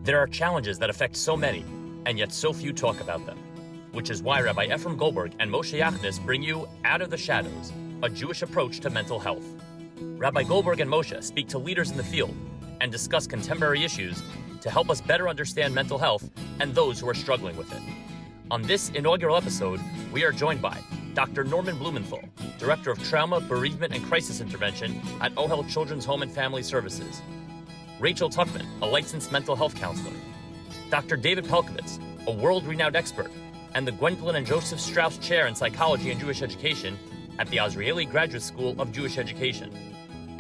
There are challenges that affect so many, and yet so few talk about them, which is why Rabbi Efrem Goldberg and Moshe Yachnes bring you Out of the Shadows, a Jewish approach to mental health. Rabbi Goldberg and Moshe speak to leaders in the field and discuss contemporary issues to help us better understand mental health and those who are struggling with it. On this inaugural episode, we are joined by Dr. Norman Blumenthal, Director of Trauma, Bereavement, and Crisis Intervention at OHEL Children's Home and Family Services, Rachel Tuchman, a licensed mental health counselor, Dr. David Pelcovitz, a world-renowned expert, and the Gwendolyn and Joseph Straus Chair in Psychology and Jewish Education at the Azrieli Graduate School of Jewish Education,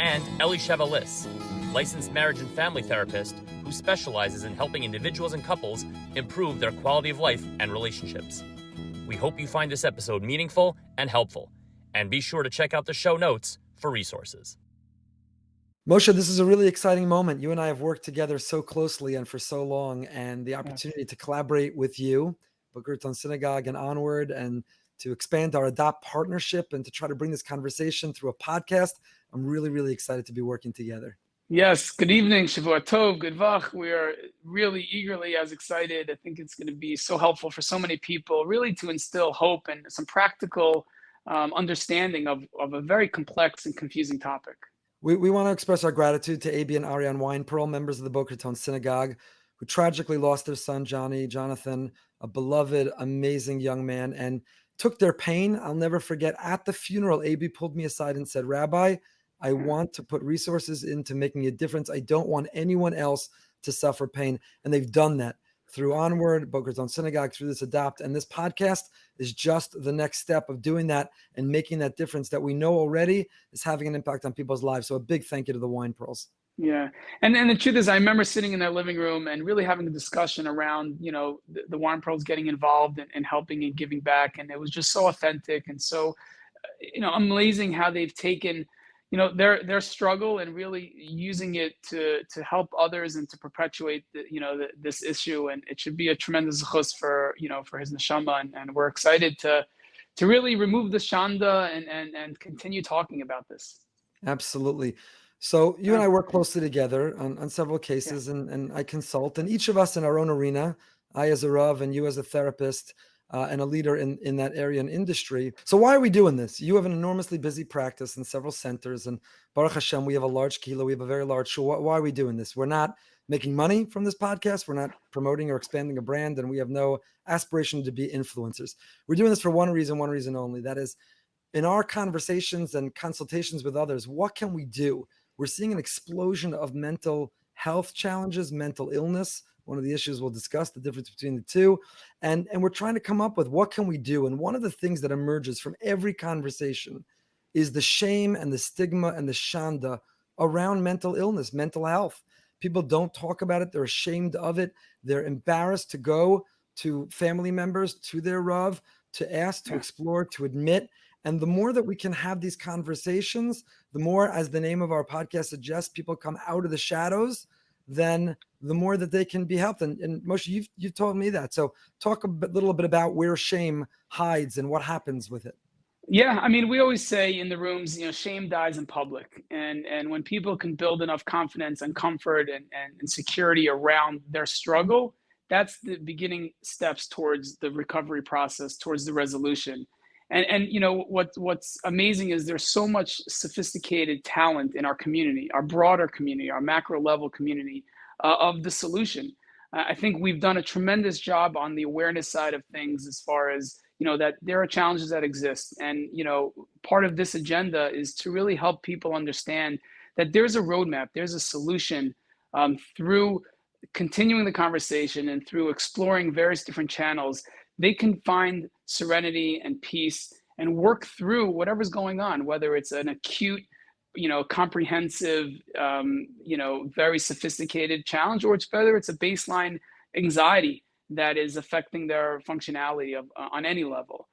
and Elisheva Liss, licensed marriage and family therapist who specializes in helping individuals and couples improve their quality of life and relationships. We hope you find this episode meaningful and helpful, and be sure to check out the show notes for resources. Moshe, this is a really exciting moment. You and I have worked together so closely and for so long, and the opportunity to collaborate with you, Boca, Raton, Synagogue, and Onward, and to expand our Adopt partnership and to try to bring this conversation through a podcast. I'm really, really excited to be working together. Yes, good evening, Shavua Tov, good vach. We are really eagerly as excited. I think it's going to be so helpful for so many people, really to instill hope and some practical understanding of a very complex and confusing topic. We want to express our gratitude to AB and Ariane Weinpearl, members of the Boca Raton Synagogue, who tragically lost their son, Jonathan, a beloved, amazing young man, and took their pain. I'll never forget, at the funeral, AB pulled me aside and said, Rabbi, I want to put resources into making a difference. I don't want anyone else to suffer pain. And they've done that through Onward, Boca Raton Synagogue, through this Adopt. And this podcast is just the next step of doing that and making that difference that we know already is having an impact on people's lives. So a big thank you to the Weinpearls. Yeah. And the truth is, I remember sitting in their living room and really having a discussion around, the Weinpearls getting involved and helping and giving back. And it was just so authentic and so, amazing how they've taken their struggle and really using it to help others and to perpetuate this issue. And it should be a tremendous chus for his neshama. And we're excited to really remove the shanda and continue talking about this. Absolutely. So you and I work closely together on several cases, and I consult, and each of us in our own arena, I as a Rav and you as a therapist, and a leader in that area and industry. So why are we doing this? You have an enormously busy practice in several centers, and Baruch Hashem, we have a large kilo, we have a very large shul. Why are we doing this? We're not making money from this podcast. We're not promoting or expanding a brand, and we have no aspiration to be influencers. We're doing this for one reason only. That is, in our conversations and consultations with others, what can we do? We're seeing an explosion of mental health challenges, mental illness. One of the issues we'll discuss, the difference between the two. And we're trying to come up with what can we do? And one of the things that emerges from every conversation is the shame and the stigma and the shanda around mental illness, mental health. People don't talk about it. They're ashamed of it. They're embarrassed to go to family members, to their Rav, to ask, to explore, to admit. And the more that we can have these conversations, the more, as the name of our podcast suggests, people come out of the shadows, then the more that they can be helped. And Moshe, you've told me that. So talk little bit about where shame hides and what happens with it. Yeah, I mean, we always say in the rooms, shame dies in public. And when people can build enough confidence and comfort and security around their struggle, that's the beginning steps towards the recovery process, towards the resolution. And what's amazing is there's so much sophisticated talent in our community, our broader community, our macro level community of the solution. I think we've done a tremendous job on the awareness side of things as far as, that there are challenges that exist. And, part of this agenda is to really help people understand that there's a roadmap, there's a solution through continuing the conversation and through exploring various different channels. They can find serenity and peace and work through whatever's going on, whether it's an acute, comprehensive, very sophisticated challenge, or whether it's a baseline anxiety that is affecting their functionality on any level.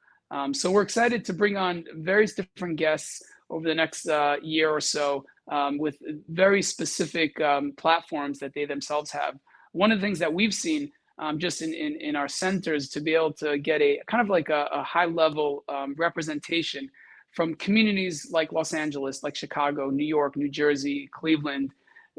So we're excited to bring on various different guests over the next year or so with very specific platforms that they themselves have. One of the things that we've seen just in our centers to be able to get a kind of like a high level representation from communities like Los Angeles, like Chicago, New York, New Jersey, Cleveland,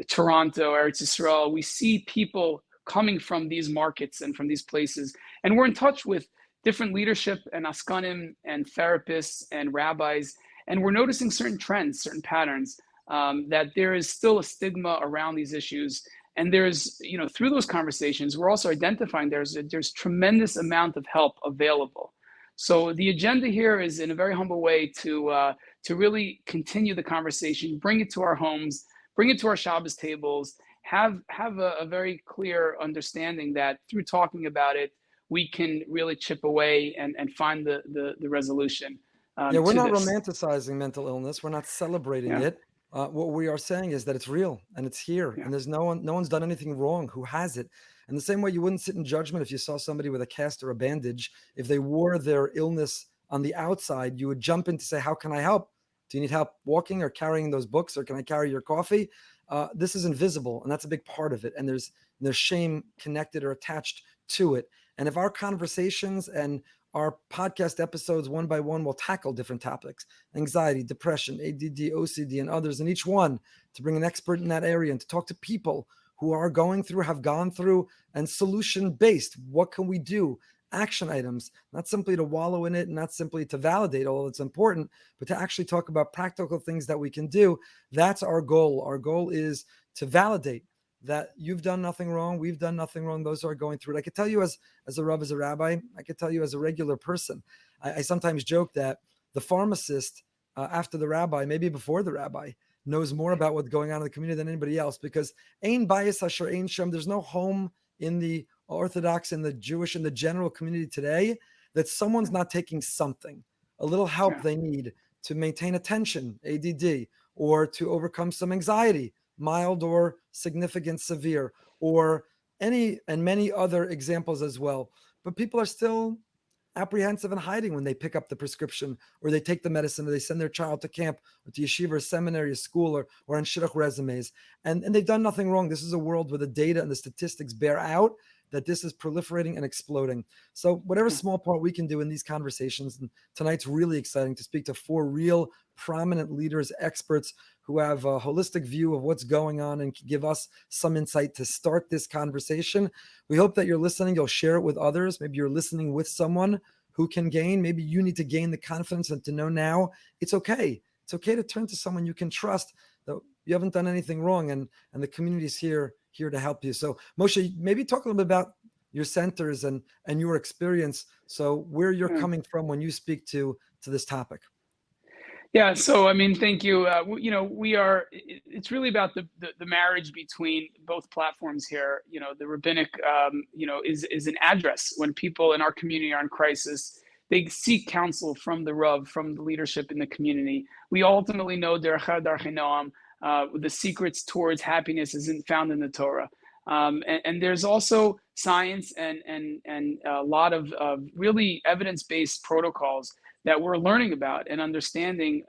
Toronto, Eretz Yisrael. We see people coming from these markets and from these places. And we're in touch with different leadership and askanim and therapists and rabbis, and we're noticing certain trends, certain patterns, that there is still a stigma around these issues. And there's, through those conversations, we're also identifying there's tremendous amount of help available. So the agenda here is, in a very humble way, to really continue the conversation, bring it to our homes, bring it to our Shabbos tables, have a very clear understanding that through talking about it, we can really chip away and find the resolution. We're not romanticizing mental illness. We're not celebrating it. What we are saying is that it's real and it's here, and there's no one's done anything wrong who has it. And the same way you wouldn't sit in judgment if you saw somebody with a cast or a bandage. If they wore their illness on the outside, you would jump in to say, how can I help? Do you need help walking or carrying those books, or can I carry your coffee? This is invisible, and that's a big part of it. And there's shame connected or attached to it. And if our conversations and our podcast episodes one by one will tackle different topics: anxiety, depression, ADD, OCD, and others, and each one to bring an expert in that area and to talk to people who are going through, have gone through, and solution-based. What can we do? Action items, not simply to wallow in it, not simply to validate all that's important, but to actually talk about practical things that we can do. That's our goal. Our goal is to validate that you've done nothing wrong, we've done nothing wrong, those who are going through it. I could tell you as a Rav, as a rabbi, I could tell you as a regular person. I sometimes joke that the pharmacist after the rabbi, maybe before the rabbi, knows more about what's going on in the community than anybody else, because ein bias asher ein shem, there's no home in the Orthodox, in the Jewish, in the general community today that someone's not taking something, a little help they need to maintain attention, ADD, or to overcome some anxiety, mild or significant, severe, or any and many other examples as well. But people are still apprehensive and hiding when they pick up the prescription, or they take the medicine, or they send their child to camp or to yeshiva or seminary or school, or on shidduch resumes. And they've done nothing wrong. This is a world where the data and the statistics bear out that this is proliferating and exploding. So whatever small part we can do in these conversations, and tonight's really exciting to speak to 4 real prominent leaders, experts who have a holistic view of what's going on and can give us some insight to start this conversation. We hope that you're listening, you'll share it with others. Maybe you're listening with someone who can gain. Maybe you need to gain the confidence and to know now it's okay. It's okay to turn to someone you can trust, that you haven't done anything wrong, and the community is here to help you. So Moshe, maybe talk a little bit about your centers and your experience, so where you're coming from when you speak to this topic. Yeah, so I mean, thank you. It's really about the marriage between both platforms here. The rabbinic, is an address when people in our community are in crisis. They seek counsel from the Rav, from the leadership in the community. We ultimately know Derech Noam, the secrets towards happiness isn't found in the Torah. And there's also science and a lot of really evidence-based protocols that we're learning about and understanding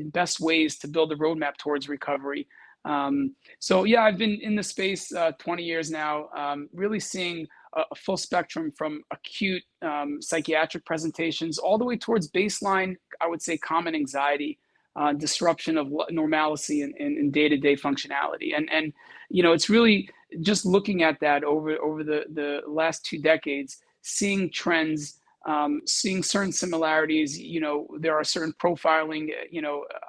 best ways to build a roadmap towards recovery. So yeah, I've been in the space 20 years now, really seeing a full spectrum from acute psychiatric presentations all the way towards baseline, I would say, common anxiety, disruption of normalcy in day-to-day functionality. And it's really just looking at that over the last 2 decades, seeing trends, seeing certain similarities. There are certain profiling,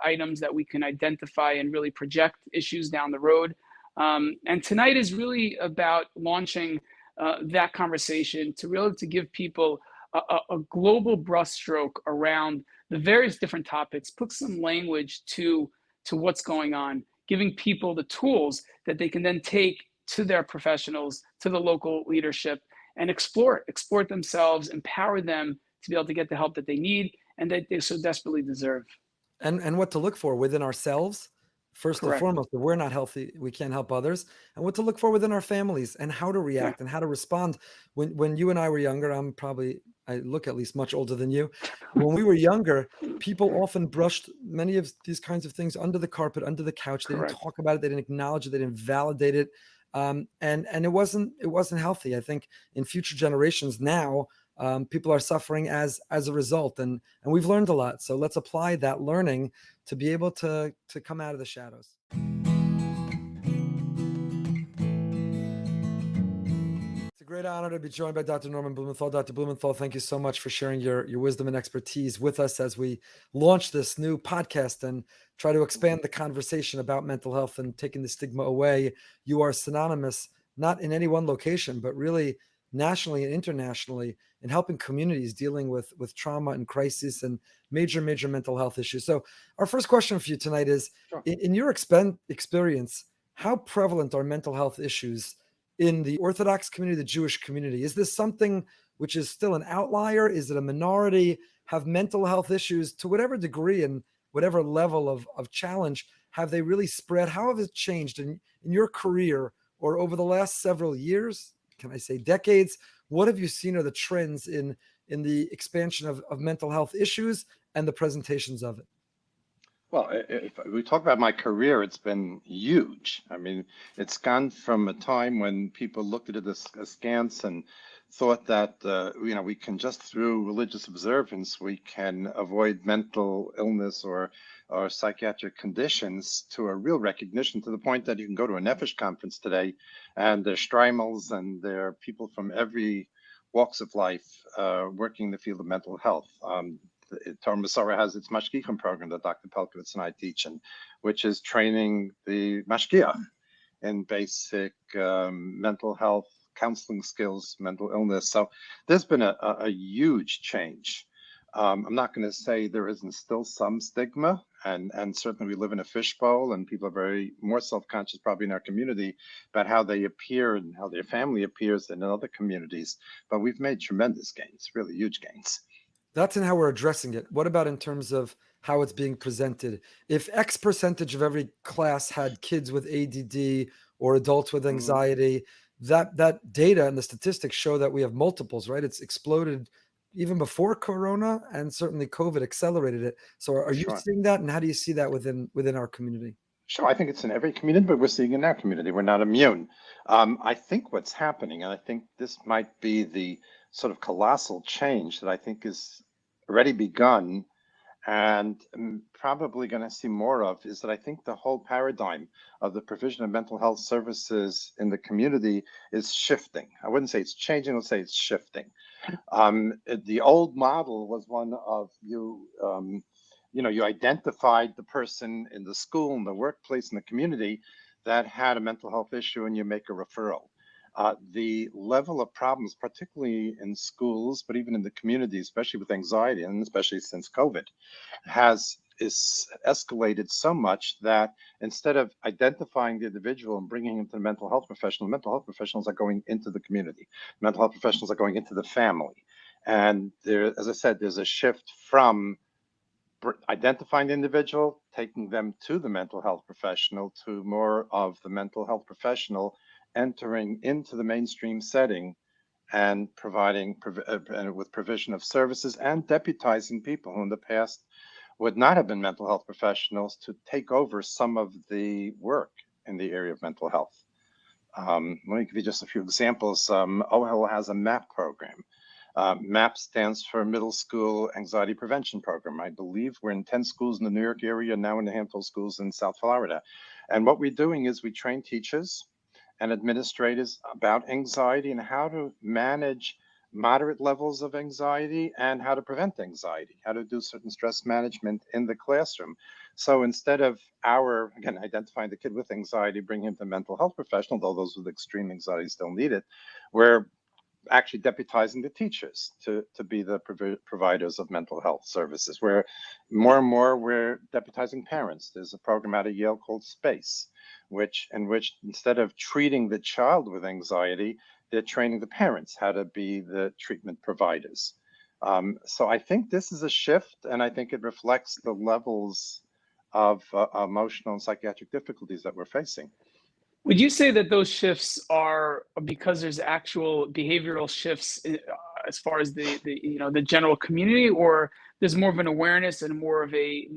items that we can identify and really project issues down the road. And tonight is really about launching that conversation to give people a global brushstroke around the various different topics, put some language to what's going on, giving people the tools that they can then take to their professionals, to the local leadership, and explore themselves, empower them to be able to get the help that they need and that they so desperately deserve. And what to look for within ourselves, first Correct. and foremost. If we're not healthy, we can't help others. And what to look for within our families, and how to react and how to respond. When you and I were younger, I look at least much older than you. When we were younger, people often brushed many of these kinds of things under the carpet, under the couch. They didn't talk about it. They didn't acknowledge it. They didn't validate it. And it wasn't healthy. I think in future generations now, people are suffering as a result, and we've learned a lot. So let's apply that learning to be able to come out of the shadows. great honor to be joined by Dr. Norman Blumenthal. Dr. Blumenthal, thank you so much for sharing your wisdom and expertise with us as we launch this new podcast and try to expand the conversation about mental health and taking the stigma away. You are synonymous, not in any one location, but really nationally and internationally in helping communities dealing with trauma and crisis and major mental health issues. So our first question for you tonight is, Sure. in your experience, how prevalent are mental health issues in the Orthodox community, the Jewish community? Is this something which is still an outlier? Is it a minority? Have mental health issues, to whatever degree and whatever level of challenge, have they really spread? How have it changed in your career or over the last several years? Can I say decades? What have you seen are the trends in the expansion of mental health issues and the presentations of it? Well, if we talk about my career, it's been huge. I mean, it's gone from a time when people looked at it askance and thought that, we can just through religious observance, we can avoid mental illness or psychiatric conditions, to a real recognition, to the point that you can go to a Nefesh conference today and there's Streimels and there are people from every walks of life working in the field of mental health. Torah Masora has its Mashgichim program that Dr. Pelcovitz and I teach, which is training the Mashgiach in basic mental health, counseling skills, mental illness. So there's been a huge change. I'm not going to say there isn't still some stigma, and certainly we live in a fishbowl, and people are very more self-conscious probably in our community about how they appear and how their family appears than in other communities. But we've made tremendous gains, really huge gains. That's in how we're addressing it. What about in terms of how it's being presented? If X percentage of every class had kids with ADD or adults with anxiety, that data and the statistics show that we have multiples, right? It's exploded even before Corona, and certainly COVID accelerated it. So are you seeing that, and how do you see that within our community? Sure, I think it's in every community, but we're seeing it in our community. We're not immune. I think what's happening, and I think this might be the sort of colossal change that I think is already begun and probably going to see more of, is that I think the whole paradigm of the provision of mental health services in the community is shifting. I wouldn't say it's changing, let's say it's shifting. The old model was one of you identified the person in the school, in the workplace, in the community that had a mental health issue, and you make a referral. The level of problems, particularly in schools, but even in the community, especially with anxiety, and especially since COVID, is escalated so much that instead of identifying the individual and bringing him to the mental health professionals are going into the community. Mental health professionals are going into the family. And there, as I said, there's a shift from identifying the individual, taking them to the mental health professional, to more of the mental health professional entering into the mainstream setting and providing with provision of services and deputizing people who in the past would not have been mental health professionals to take over some of the work in the area of mental health. Let me give you just a few examples. OHEL has a MAP program. MAP stands for Middle School Anxiety Prevention Program. I believe we're in 10 schools in the New York area, now in a handful of schools in South Florida. And what we're doing is we train teachers and administrators about anxiety and how to manage moderate levels of anxiety and how to prevent anxiety, how to do certain stress management in the classroom. So instead of identifying the kid with anxiety, bring him to a mental health professional, though those with extreme anxiety still need it, we're actually deputizing the teachers to be the providers of mental health services. Where more and more we're deputizing parents. There's a program out of Yale called SPACE, in which instead of treating the child with anxiety, they're training the parents how to be the treatment providers. So I think this is a shift, and I think it reflects the levels of emotional and psychiatric difficulties that we're facing. Would you say that those shifts are because there's actual behavioral shifts as far as the general community, or there's more of an awareness and more of a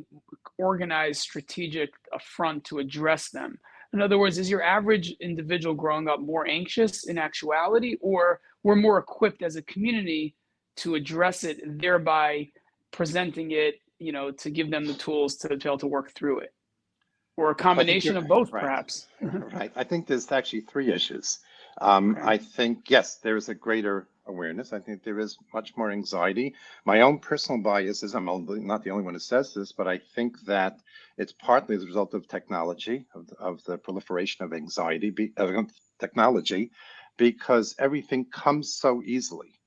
organized strategic front to address them? In other words, is your average individual growing up more anxious in actuality, or we're more equipped as a community to address it, thereby presenting it, to give them the tools to be able to work through it? Or a combination of both, right. perhaps. Right. I think there's actually three issues. Okay. I think, yes, there is a greater awareness. I think there is much more anxiety. My own personal bias is not the only one who says this, but I think that it's partly as a result of technology, of the proliferation of anxiety, technology, because everything comes so easily.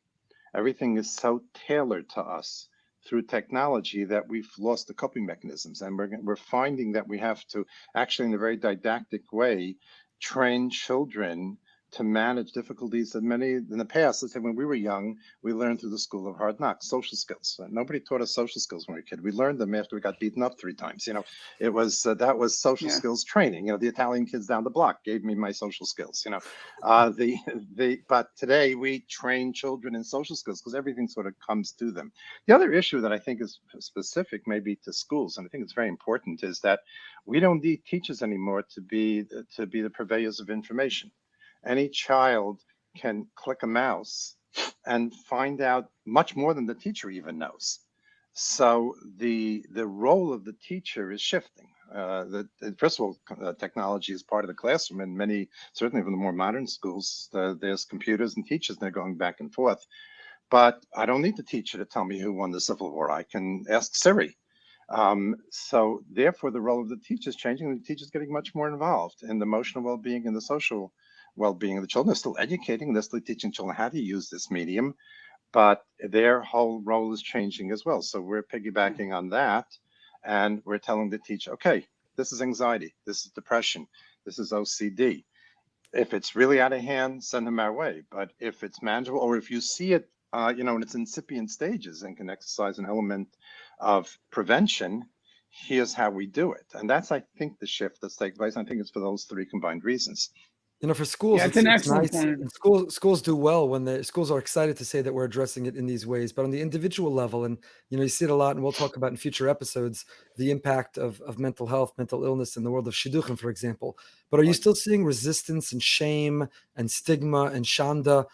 Everything is so tailored to us through technology that we've lost the coping mechanisms, and we're finding that we have to actually, in a very didactic way, train children to manage difficulties that many in the past, let's say when we were young, we learned through the school of hard knocks, social skills. Nobody taught us social skills when we were a kid. We learned them after we got beaten up 3 times. It was that was social skills training. The Italian kids down the block gave me my social skills. But today we train children in social skills because everything sort of comes to them. The other issue that I think is specific maybe to schools, and I think it's very important, is that we don't need teachers anymore to be the purveyors of information. Any child can click a mouse and find out much more than the teacher even knows. So the role of the teacher is shifting. First of all, technology is part of the classroom, and many, certainly from the more modern schools, there's computers and teachers, and they're going back and forth. But I don't need the teacher to tell me who won the Civil War. I can ask Siri. So therefore, the role of the teacher is changing, and the teacher is getting much more involved in the emotional well-being and the social well-being of the children. They're still educating, they're still teaching children how to use this medium, but their whole role is changing as well. So we're piggybacking on that, and we're telling the teacher, okay, this is anxiety, this is depression, this is OCD. If it's really out of hand, send them our way. But if it's manageable, or if you see it, in its incipient stages and can exercise an element of prevention, here's how we do it. And that's, I think, the shift that's taking place. I think it's for those 3 combined reasons. For schools, it's an it's excellent nice. point. And schools do well when the schools are excited to say that we're addressing it in these ways. But on the individual level, and you see it a lot, and we'll talk about in future episodes, the impact of mental health, mental illness in the world of shidduchim, for example. But are you still seeing resistance and shame and stigma and shanda?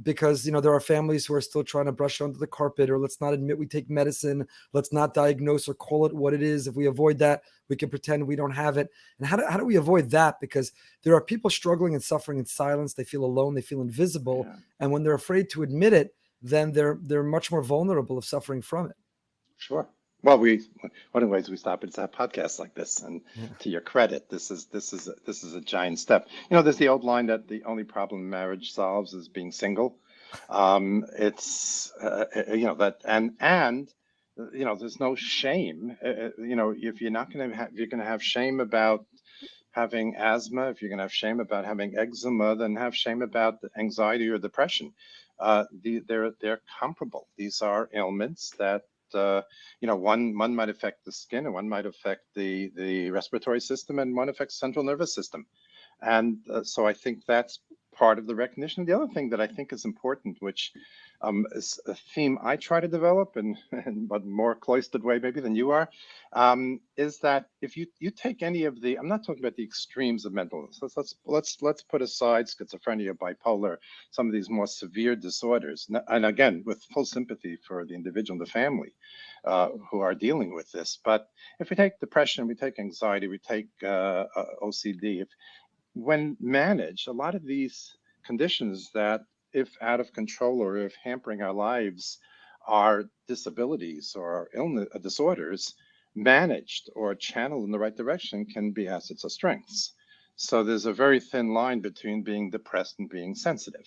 Because there are families who are still trying to brush it under the carpet, or let's not admit we take medicine, let's not diagnose or call it what it is. If we avoid that, we can pretend we don't have it. And how do we avoid that? Because there are people struggling and suffering in silence. They feel alone, they feel invisible. Yeah. And when they're afraid to admit it, then they're much more vulnerable of suffering from it. Sure. Well, one of the ways we stop it is to have podcasts like this, and to your credit, this is a giant step. There's the old line that the only problem marriage solves is being single. It's that, and there's no shame. If you're not going to have, you're going to have shame about having asthma. If you're going to have shame about having eczema, then have shame about anxiety or depression. They're comparable. These are ailments that. One might affect the skin, and one might affect the respiratory system, and one affects the central nervous system. And so I think that's part of the recognition. The other thing that I think is important, which is a theme I try to develop in a more cloistered way maybe than you are, is that if you take any of the, I'm not talking about the extremes of mental illness. Let's put aside schizophrenia, bipolar, some of these more severe disorders, and again with full sympathy for the individual and the family who are dealing with this. But if we take depression, we take anxiety, we take OCD, when managed, a lot of these conditions that, if out of control or if hampering our lives, are disabilities or illness disorders, managed or channeled in the right direction, can be assets or strengths. So there's a very thin line between being depressed and being sensitive.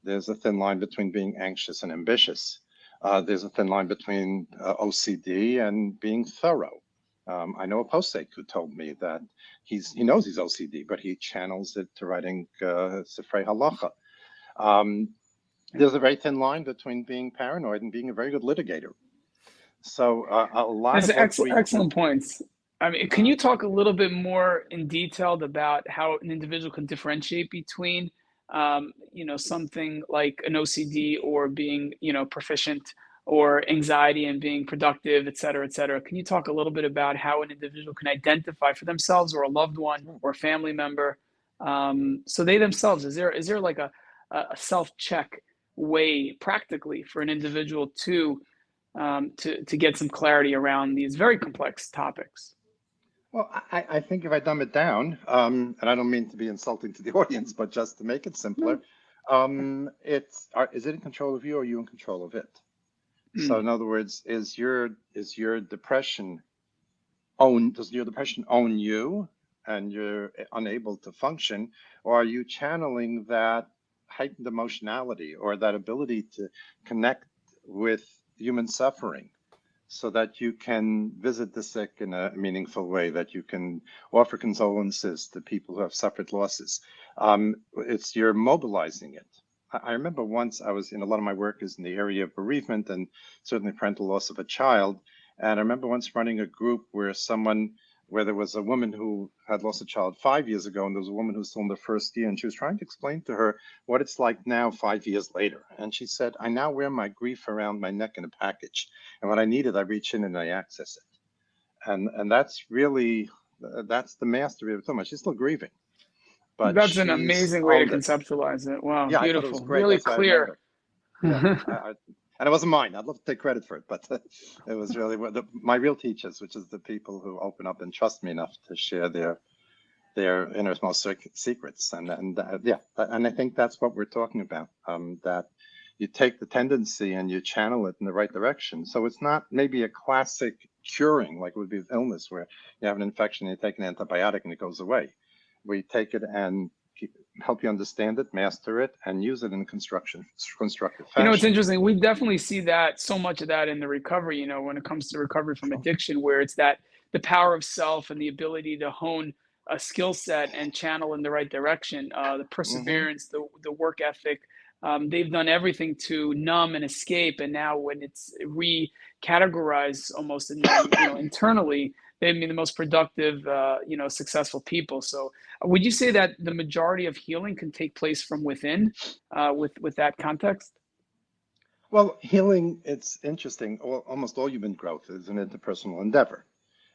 There's a thin line between being anxious and ambitious. There's a thin line between OCD and being thorough. I know a posek who told me that he knows he's OCD, but he channels it to writing Sifrei Halacha. There's a very thin line between being paranoid and being a very good litigator. So a lot of excellent points. I mean, can you talk a little bit more in detail about how an individual can differentiate between, something like an OCD or being, proficient, or anxiety and being productive, et cetera, et cetera? Can you talk a little bit about how an individual can identify for themselves, or a loved one or a family member, so they themselves, is there like a self-check way practically for an individual to get some clarity around these very complex topics? Well, I think if I dumb it down, and I don't mean to be insulting to the audience, but just to make it simpler, No. is it in control of you or are you in control of it? So Mm. in other words, is your depression does your depression own you and you're unable to function, or are you channeling that heightened emotionality or that ability to connect with human suffering so that you can visit the sick in a meaningful way, that you can offer condolences to people who have suffered losses? It's you're mobilizing it. I remember once I was in a lot of my work is in the area of bereavement and certainly parental loss of a child. And I remember once running a group where there was a woman who had lost a child 5 years ago, and there was a woman who was still in the first year, and she was trying to explain to her what it's like now, 5 years later. And she said, I now wear my grief around my neck in a package. And when I need it, I reach in and I access it. And that's really, that's the mastery of it so much. She's still grieving, but That's an she's amazing way to owned it. conceptualize it. Wow, Yeah, I thought it was beautiful, great. really That's why I admired clear. her. Yeah, and it wasn't mine. I'd love to take credit for it, but it was really my real teachers, which is the people who open up and trust me enough to share their innermost secrets. And I think that's what we're talking about. That you take the tendency and you channel it in the right direction. So it's not maybe a classic curing like it would be with illness, where you have an infection, you take an antibiotic, and it goes away. We take it and help you understand it, master it, and use it in a constructive It's fashion. interesting. We definitely see that, so much of that in the recovery, when it comes to recovery from Sure. addiction, where it's that the power of self and the ability to hone a skill set and channel in the right direction, the Hmm. perseverance, the work ethic. They've done everything to numb and escape. And now when it's recategorized almost in them, internally, they've been the most productive, successful people. So would you say that the majority of healing can take place from within, with that context? Well, healing, it's interesting. Almost all human growth is an interpersonal endeavor.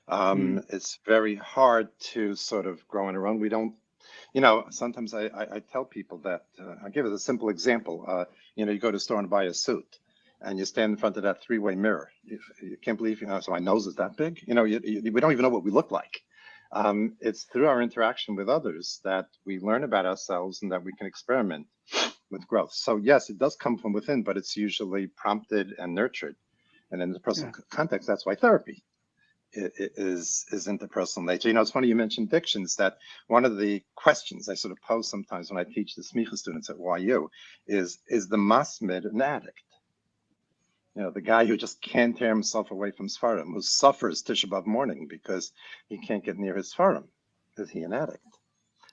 Mm. It's very hard to sort of grow on our own. We don't, sometimes I tell people that, I'll give it a simple example. You go to the store and buy a suit and you stand in front of that three-way mirror. You can't believe, so my nose is that big. We don't even know what we look like. It's through our interaction with others that we learn about ourselves and that we can experiment with growth. So yes, it does come from within, but it's usually prompted and nurtured. And in the personal Yeah. context, that's why therapy is interpersonal nature. It's funny you mentioned addictions. That one of the questions I sort of pose sometimes when I teach the smicha students at YU is the masmid an addict? The guy who just can't tear himself away from Sfarim, who suffers Tisha B'Av morning because he can't get near his Sfarim. Is he an addict?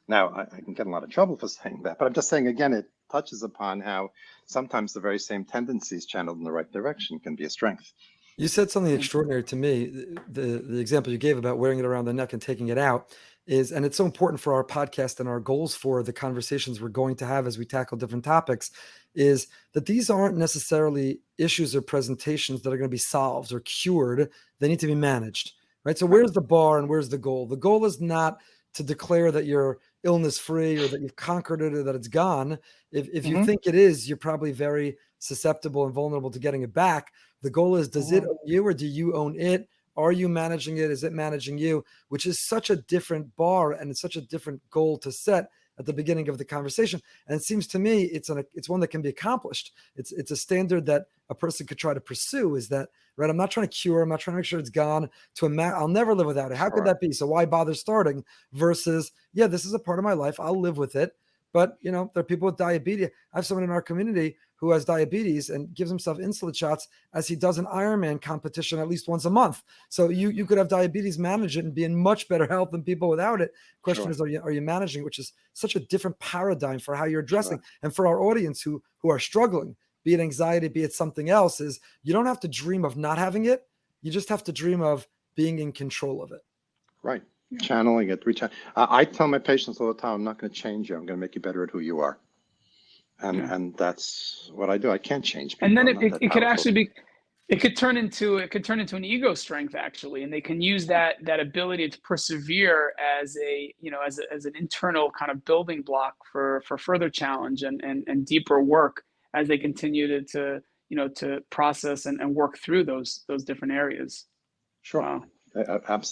Now, I can get in a lot of trouble for saying that, but I'm just saying, again, it touches upon how sometimes the very same tendencies channeled in the right direction can be a strength. You said something extraordinary to me. The example you gave about wearing it around the neck and taking it out and it's so important for our podcast and our goals for the conversations we're going to have as we tackle different topics, is that these aren't necessarily issues or presentations that are going to be solved or cured. They need to be managed, right? So where's the bar and where's the goal? The goal is not to declare that you're illness free or that you've conquered it or that it's gone. If you think it is, you're probably very susceptible and vulnerable to getting it back. The goal is, does it own you or do you own it? Are you managing it? Is it managing you? Which is such a different bar and it's such a different goal to set at the beginning of the conversation. And it seems to me it's one that can be accomplished. It's a standard that a person could try to pursue, is that, right? I'm not trying to cure. I'm not trying to make sure it's gone. I'll never live without it. How could that be? So why bother starting versus, yeah, this is a part of my life. I'll live with it. But, there are people with diabetes. I have someone in our community who has diabetes and gives himself insulin shots as he does an Ironman competition at least once a month. So you could have diabetes, manage it, and be in much better health than people without it. Question is, are you managing, which is such a different paradigm for how you're addressing. And for our audience who are struggling, be it anxiety, be it something else, is you don't have to dream of not having it. You just have to dream of being in control of it. Right. Channeling it. I tell my patients all the time, I'm not going to change you. I'm going to make you better at who you are. And that's what I do. I can't change people. And then it could actually be, it could turn into an ego strength, actually, and they can use that ability to persevere as as an internal kind of building block for further challenge and deeper work as they continue to process and work through those different areas. Sure. Wow.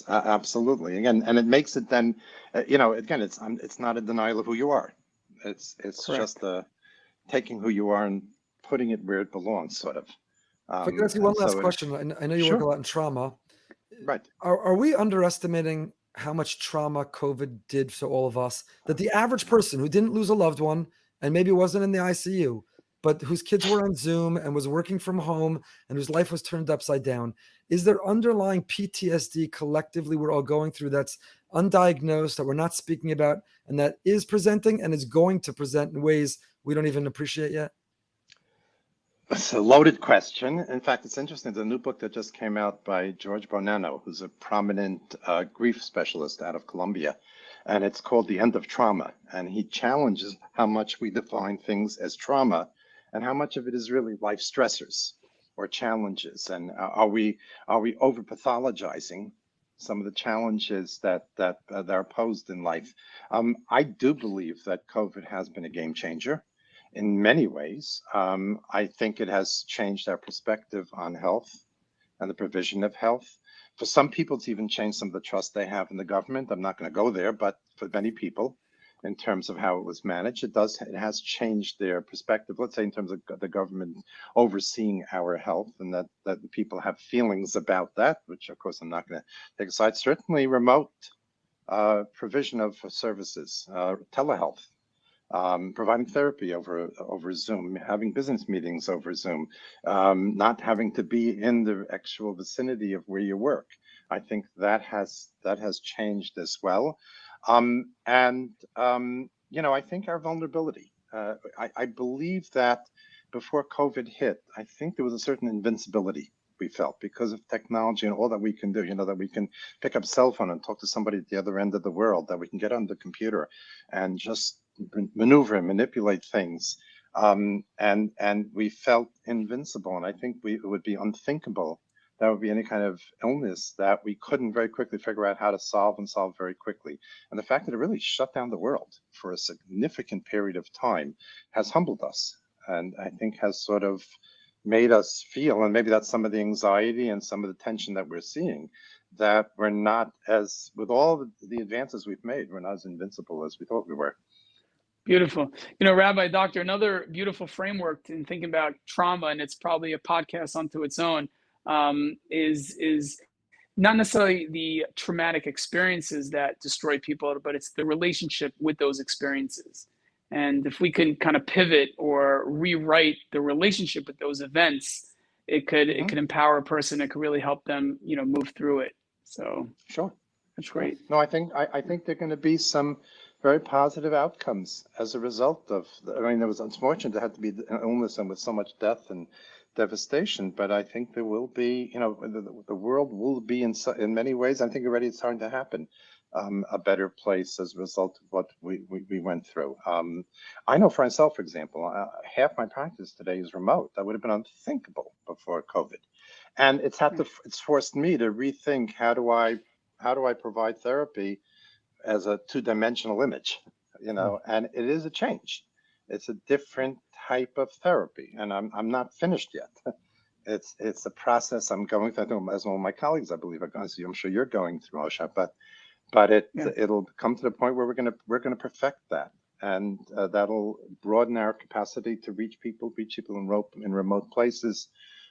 Absolutely. Again, and it makes it then, again, it's not a denial of who you are. It's Correct. just taking who you are and putting it where it belongs, sort of. If I could ask you one last question, I know you work a Sure. lot in trauma. Right. Are we underestimating how much trauma COVID did to all of us? That the average person who didn't lose a loved one and maybe wasn't in the ICU, but whose kids were on Zoom and was working from home and whose life was turned upside down, is there underlying PTSD collectively we're all going through that's undiagnosed, that we're not speaking about, and that is presenting and is going to present in ways we don't even appreciate yet? It's a loaded question. In fact, it's interesting. There's a new book that just came out by George Bonanno, who's a prominent grief specialist out of Columbia, and it's called The End of Trauma. And he challenges how much we define things as trauma and how much of it is really life stressors or challenges. And are we over pathologizing some of the challenges that are posed in life? I do believe that COVID has been a game changer in many ways. I think it has changed our perspective on health and the provision of health. For some people, it's even changed some of the trust they have in the government. I'm not going to go there, but for many people, in terms of how it was managed, it has changed their perspective. Let's say in terms of the government overseeing our health, and that the people have feelings about that, which of course I'm not going to take aside. Certainly remote provision of services, telehealth, providing therapy over Zoom, having business meetings over Zoom, not having to be in the actual vicinity of where you work. I think that has changed as well. I think our vulnerability. I believe that before COVID hit, I think there was a certain invincibility we felt because of technology and all that we can do. That we can pick up cell phone and talk to somebody at the other end of the world, that we can get on the computer and just maneuver and manipulate things. And we felt invincible. And I think it would be unthinkable that would be any kind of illness that we couldn't very quickly figure out how to solve very quickly. And the fact that it really shut down the world for a significant period of time has humbled us, and I think has sort of made us feel, and maybe that's some of the anxiety and some of the tension that we're seeing, that we're not as, with all the advances we've made, we're not as invincible as we thought we were. Beautiful. Rabbi, Doctor, another beautiful framework in thinking about trauma, and it's probably a podcast unto its own, is not necessarily the traumatic experiences that destroy people, but it's the relationship with those experiences. And if we can kind of pivot or rewrite the relationship with those events, it could empower a person. It could really help them, move through it. So sure, that's great. No, I think there are going to be some very positive outcomes as a result of. It was unfortunate to have to be an illness and with so much death and devastation, but I think there will be, the world will be in many ways. I think already it's starting to happen. A better place as a result of what we went through. I know for myself, for example, half my practice today is remote. That would have been unthinkable before COVID, and it's forced me to rethink how do I provide therapy as a two-dimensional image, and it is a change. It's a different type of therapy, and I'm not finished yet. It's a process I'm going through, as all my colleagues, I believe, I'm sure you're going through, Moshe, but it'll come to the point where we're gonna perfect that, and that'll broaden our capacity to reach people in remote places,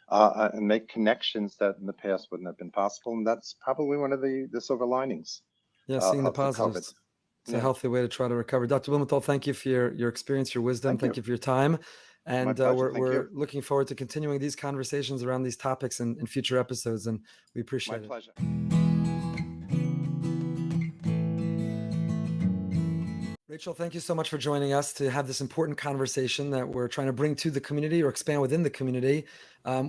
and make connections that in the past wouldn't have been possible. And that's probably one of the silver linings. Yeah, seeing the positives. It's a healthy way to try to recover. Dr. Blumenthal, thank you for your experience, your wisdom. Thank you for your time. And we're looking forward to continuing these conversations around these topics in future episodes, and we appreciate it. My pleasure. Rachel, thank you so much for joining us to have this important conversation that we're trying to bring to the community or expand within the community.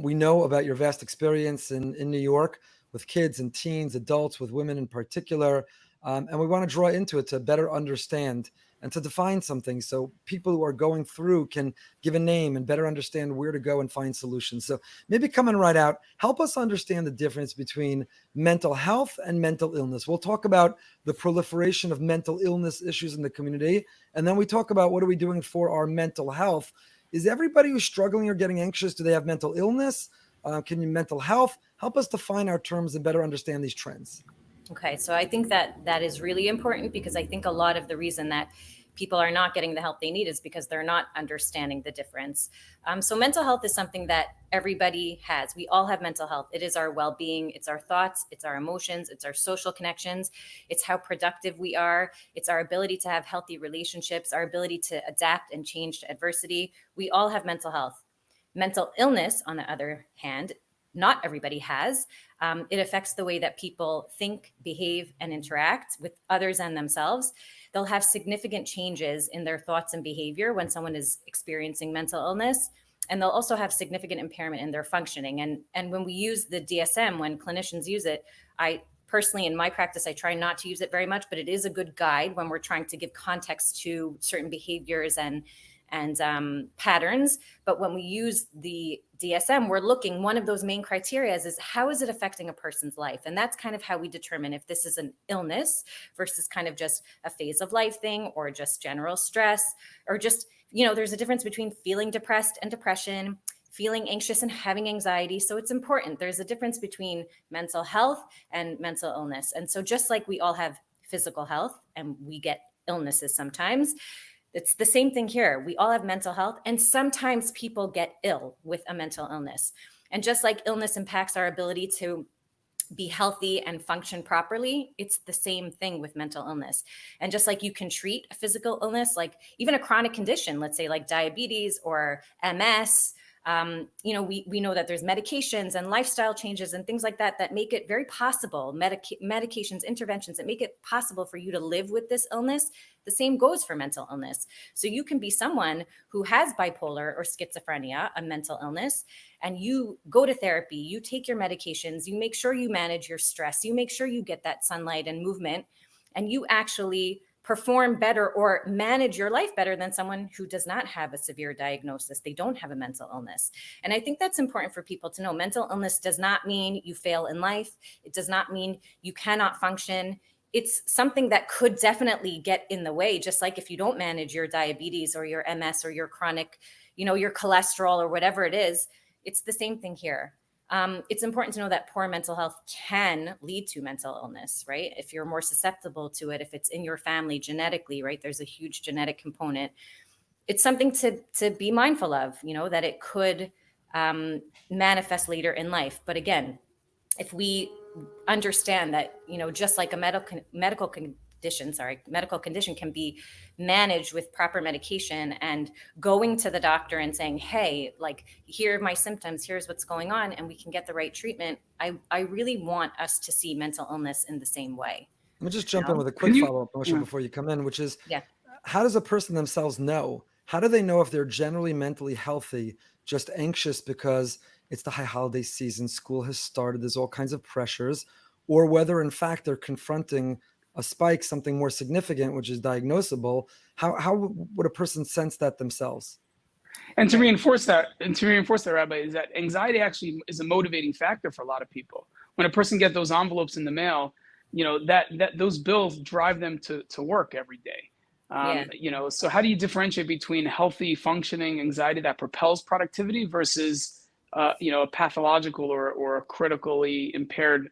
We know about your vast experience in New York with kids and teens, adults, with women in particular. And we want to draw into it to better understand and to define something so people who are going through can give a name and better understand where to go and find solutions. So maybe coming right out, help us understand the difference between mental health and mental illness. We'll talk about the proliferation of mental illness issues in the community. And then we talk about what are we doing for our mental health. Is everybody who's struggling or getting anxious, do they have mental illness? mental health? Help us define our terms and better understand these trends. Okay, so I think that is really important, because I think a lot of the reason that people are not getting the help they need is because they're not understanding the difference. So mental health is something that everybody has. We all have mental health. It is our well-being. It's our thoughts. It's our emotions. It's our social connections. It's how productive we are. It's our ability to have healthy relationships, our ability to adapt and change to adversity. We all have mental health. Mental illness, on the other hand, not everybody has. It affects the way that people think, behave, and interact with others and themselves. They'll have significant changes in their thoughts and behavior when someone is experiencing mental illness. And they'll also have significant impairment in their functioning. And when we use the DSM, when clinicians use it, I personally, in my practice, I try not to use it very much, but it is a good guide when we're trying to give context to certain behaviors and patterns. But when we use the DSM, we're looking, one of those main criteria is how is it affecting a person's life? And that's kind of how we determine if this is an illness versus kind of just a phase of life thing, or just general stress, or just, there's a difference between feeling depressed and depression, feeling anxious and having anxiety. So it's important. There's a difference between mental health and mental illness. And so just like we all have physical health and we get illnesses sometimes, it's the same thing here. We all have mental health, and sometimes people get ill with a mental illness. And just like illness impacts our ability to be healthy and function properly, it's the same thing with mental illness. And just like you can treat a physical illness, like even a chronic condition, let's say like diabetes or MS, we know that there's medications and lifestyle changes and things like that that make it very possible, medications, interventions that make it possible for you to live with this illness. The same goes for mental illness. So you can be someone who has bipolar or schizophrenia, a mental illness, and you go to therapy, you take your medications, you make sure you manage your stress, you make sure you get that sunlight and movement, and you actually perform better or manage your life better than someone who does not have a severe diagnosis. They don't have a mental illness. And I think that's important for people to know. Mental illness does not mean you fail in life. It does not mean you cannot function. It's something that could definitely get in the way, just like if you don't manage your diabetes or your MS or your chronic, your cholesterol or whatever it is. It's the same thing here. It's important to know that poor mental health can lead to mental illness, right? If you're more susceptible to it, if it's in your family genetically, right? There's a huge genetic component. It's something to be mindful of, that it could manifest later in life. But again, if we understand that, just like a medical condition can be managed with proper medication, and going to the doctor and saying, hey, like, here are my symptoms, here's what's going on, and we can get the right treatment. I really want us to see mental illness in the same way. Let me just jump in with a quick follow-up, Moshe, before you come in, which is, how does a person themselves know? How do they know if they're generally mentally healthy, just anxious because it's the high holiday season, school has started, there's all kinds of pressures, or whether in fact they're confronting a spike, something more significant, which is diagnosable? How would a person sense that themselves? And to reinforce that, Rabbi, is that anxiety actually is a motivating factor for a lot of people. When a person gets those envelopes in the mail, that those bills drive them to work every day. So how do you differentiate between healthy, functioning anxiety that propels productivity versus, a pathological or a critically impaired,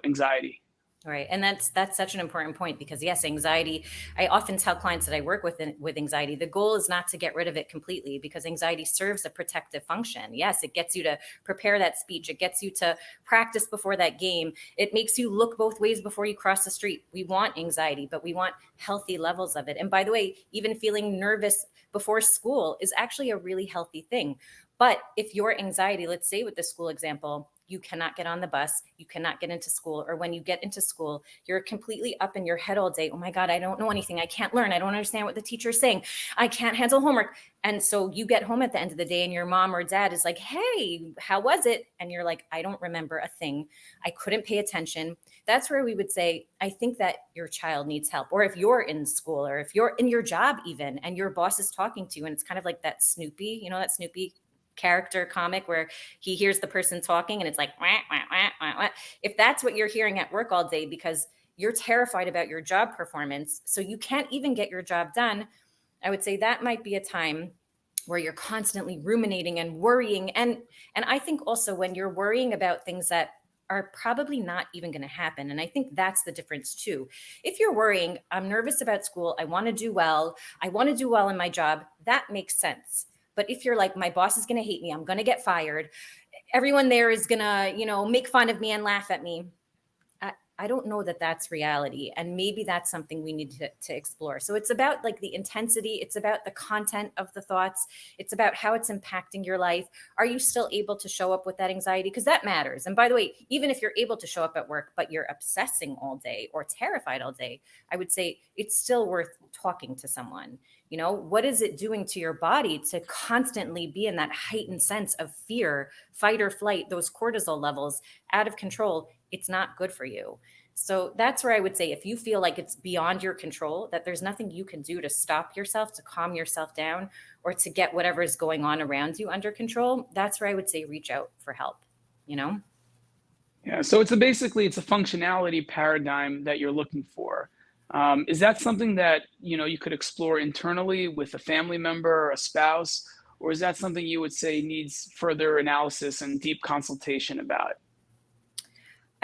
anxiety? Right. And that's such an important point, because yes, anxiety, I often tell clients that I work with anxiety, the goal is not to get rid of it completely, because anxiety serves a protective function. Yes, it gets you to prepare that speech. It gets you to practice before that game. It makes you look both ways before you cross the street. We want anxiety, but we want healthy levels of it. And by the way, even feeling nervous before school is actually a really healthy thing. But if your anxiety, let's say with the school example, you cannot get on the bus, you cannot get into school, or when you get into school, you're completely up in your head all day. Oh my God, I don't know anything. I can't learn. I don't understand what the teacher is saying. I can't handle homework. And so you get home at the end of the day and your mom or dad is like, hey, how was it? And you're like, I don't remember a thing. I couldn't pay attention. That's where we would say, I think that your child needs help. Or if you're in school, or if you're in your job even, and your boss is talking to you, and it's kind of like that Snoopy, that Snoopy character comic where he hears the person talking and it's like, wah, wah, wah, wah, wah. If that's what you're hearing at work all day because you're terrified about your job performance, so you can't even get your job done, I would say that might be a time where you're constantly ruminating and worrying. And I think also when you're worrying about things that are probably not even going to happen. And I think that's the difference too. If you're worrying, I'm nervous about school, I want to do well in my job, that makes sense. But if you're like, my boss is going to hate me, I'm going to get fired, everyone there is going to, make fun of me and laugh at me, I don't know that that's reality. And maybe that's something we need to explore. So it's about like the intensity. It's about the content of the thoughts. It's about how it's impacting your life. Are you still able to show up with that anxiety? Because that matters. And by the way, even if you're able to show up at work, but you're obsessing all day or terrified all day, I would say it's still worth talking to someone. What is it doing to your body to constantly be in that heightened sense of fear, fight or flight, those cortisol levels out of control? It's not good for you. So that's where I would say, if you feel like it's beyond your control, that there's nothing you can do to stop yourself, to calm yourself down, or to get whatever is going on around you under control, that's where I would say reach out for help, Yeah, so it's a functionality paradigm that you're looking for. Is that something that, you could explore internally with a family member or a spouse, or is that something you would say needs further analysis and deep consultation about?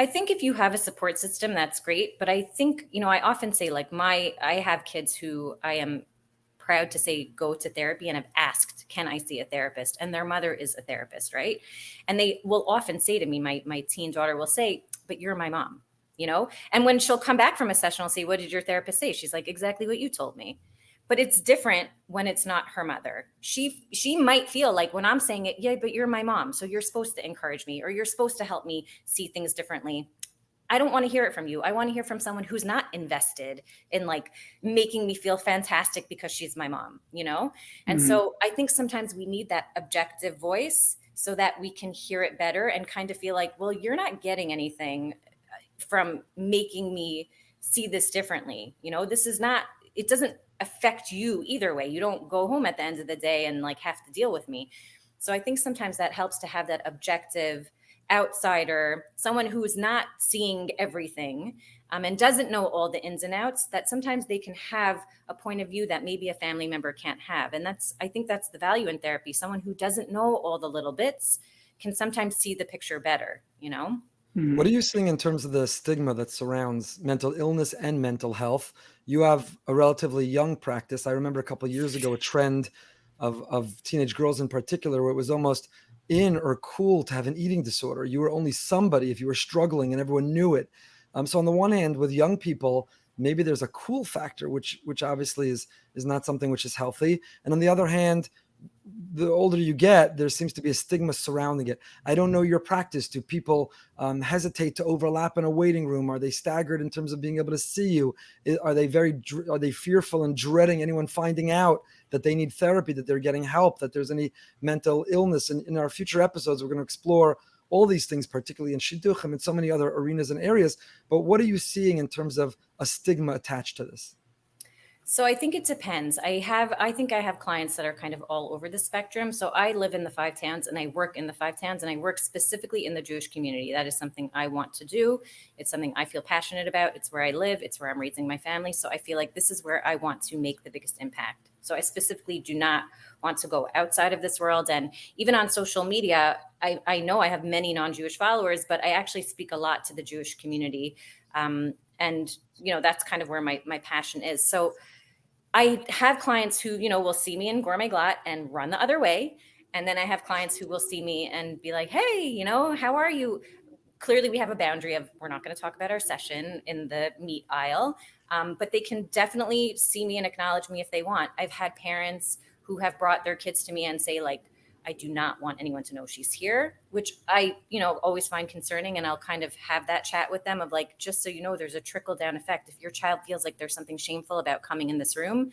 I think if you have a support system, that's great. But I think, I often say like I have kids who I am proud to say go to therapy and have asked, can I see a therapist? And their mother is a therapist, right? And they will often say to me, my teen daughter will say, but you're my mom, And when she'll come back from a session, I'll say, what did your therapist say? She's like, exactly what you told me. But it's different when it's not her mother. She might feel like when I'm saying it, yeah, but you're my mom, so you're supposed to encourage me, or you're supposed to help me see things differently. I don't want to hear it from you. I want to hear from someone who's not invested in like making me feel fantastic because she's my mom, And so I think sometimes we need that objective voice so that we can hear it better and kind of feel like, well, you're not getting anything from making me see this differently. This is not, it doesn't affect you either way. You don't go home at the end of the day and like have to deal with me. So I think sometimes that helps to have that objective outsider, someone who's not seeing everything and doesn't know all the ins and outs, that sometimes they can have a point of view that maybe a family member can't have. And I think that's the value in therapy. Someone who doesn't know all the little bits can sometimes see the picture better, What are you seeing in terms of the stigma that surrounds mental illness and mental health? You have a relatively young practice. I remember a couple of years ago, a trend of teenage girls in particular, where it was almost in or cool to have an eating disorder. You were only somebody if you were struggling and everyone knew it. So on the one hand, with young people, maybe there's a cool factor, which obviously is not something which is healthy. And on the other hand, the older you get, there seems to be a stigma surrounding it. I don't know your practice. Do people hesitate to overlap in a waiting room? Are they staggered in terms of being able to see you? Are they fearful and dreading anyone finding out that they need therapy, that they're getting help, that there's any mental illness? And in our future episodes, we're going to explore all these things, particularly in shidduchim and so many other arenas and areas. But what are you seeing in terms of a stigma attached to this? So I think it depends. I think I have clients that are kind of all over the spectrum. So I live in the Five Towns and I work in the Five Towns and I work specifically in the Jewish community. That is something I want to do. It's something I feel passionate about. It's where I live. It's where I'm raising my family. So I feel like this is where I want to make the biggest impact. So I specifically do not want to go outside of this world. And even on social media, I know I have many non-Jewish followers, but I actually speak a lot to the Jewish community. And, that's kind of where my passion is. So I have clients who, will see me in Gourmet Glatt and run the other way. And then I have clients who will see me and be like, hey, how are you? Clearly, we have a boundary of we're not going to talk about our session in the meat aisle, but they can definitely see me and acknowledge me if they want. I've had parents who have brought their kids to me and say, like, I do not want anyone to know she's here, which I, always find concerning. And I'll kind of have that chat with them of like, just so you know, there's a trickle down effect. If your child feels like there's something shameful about coming in this room,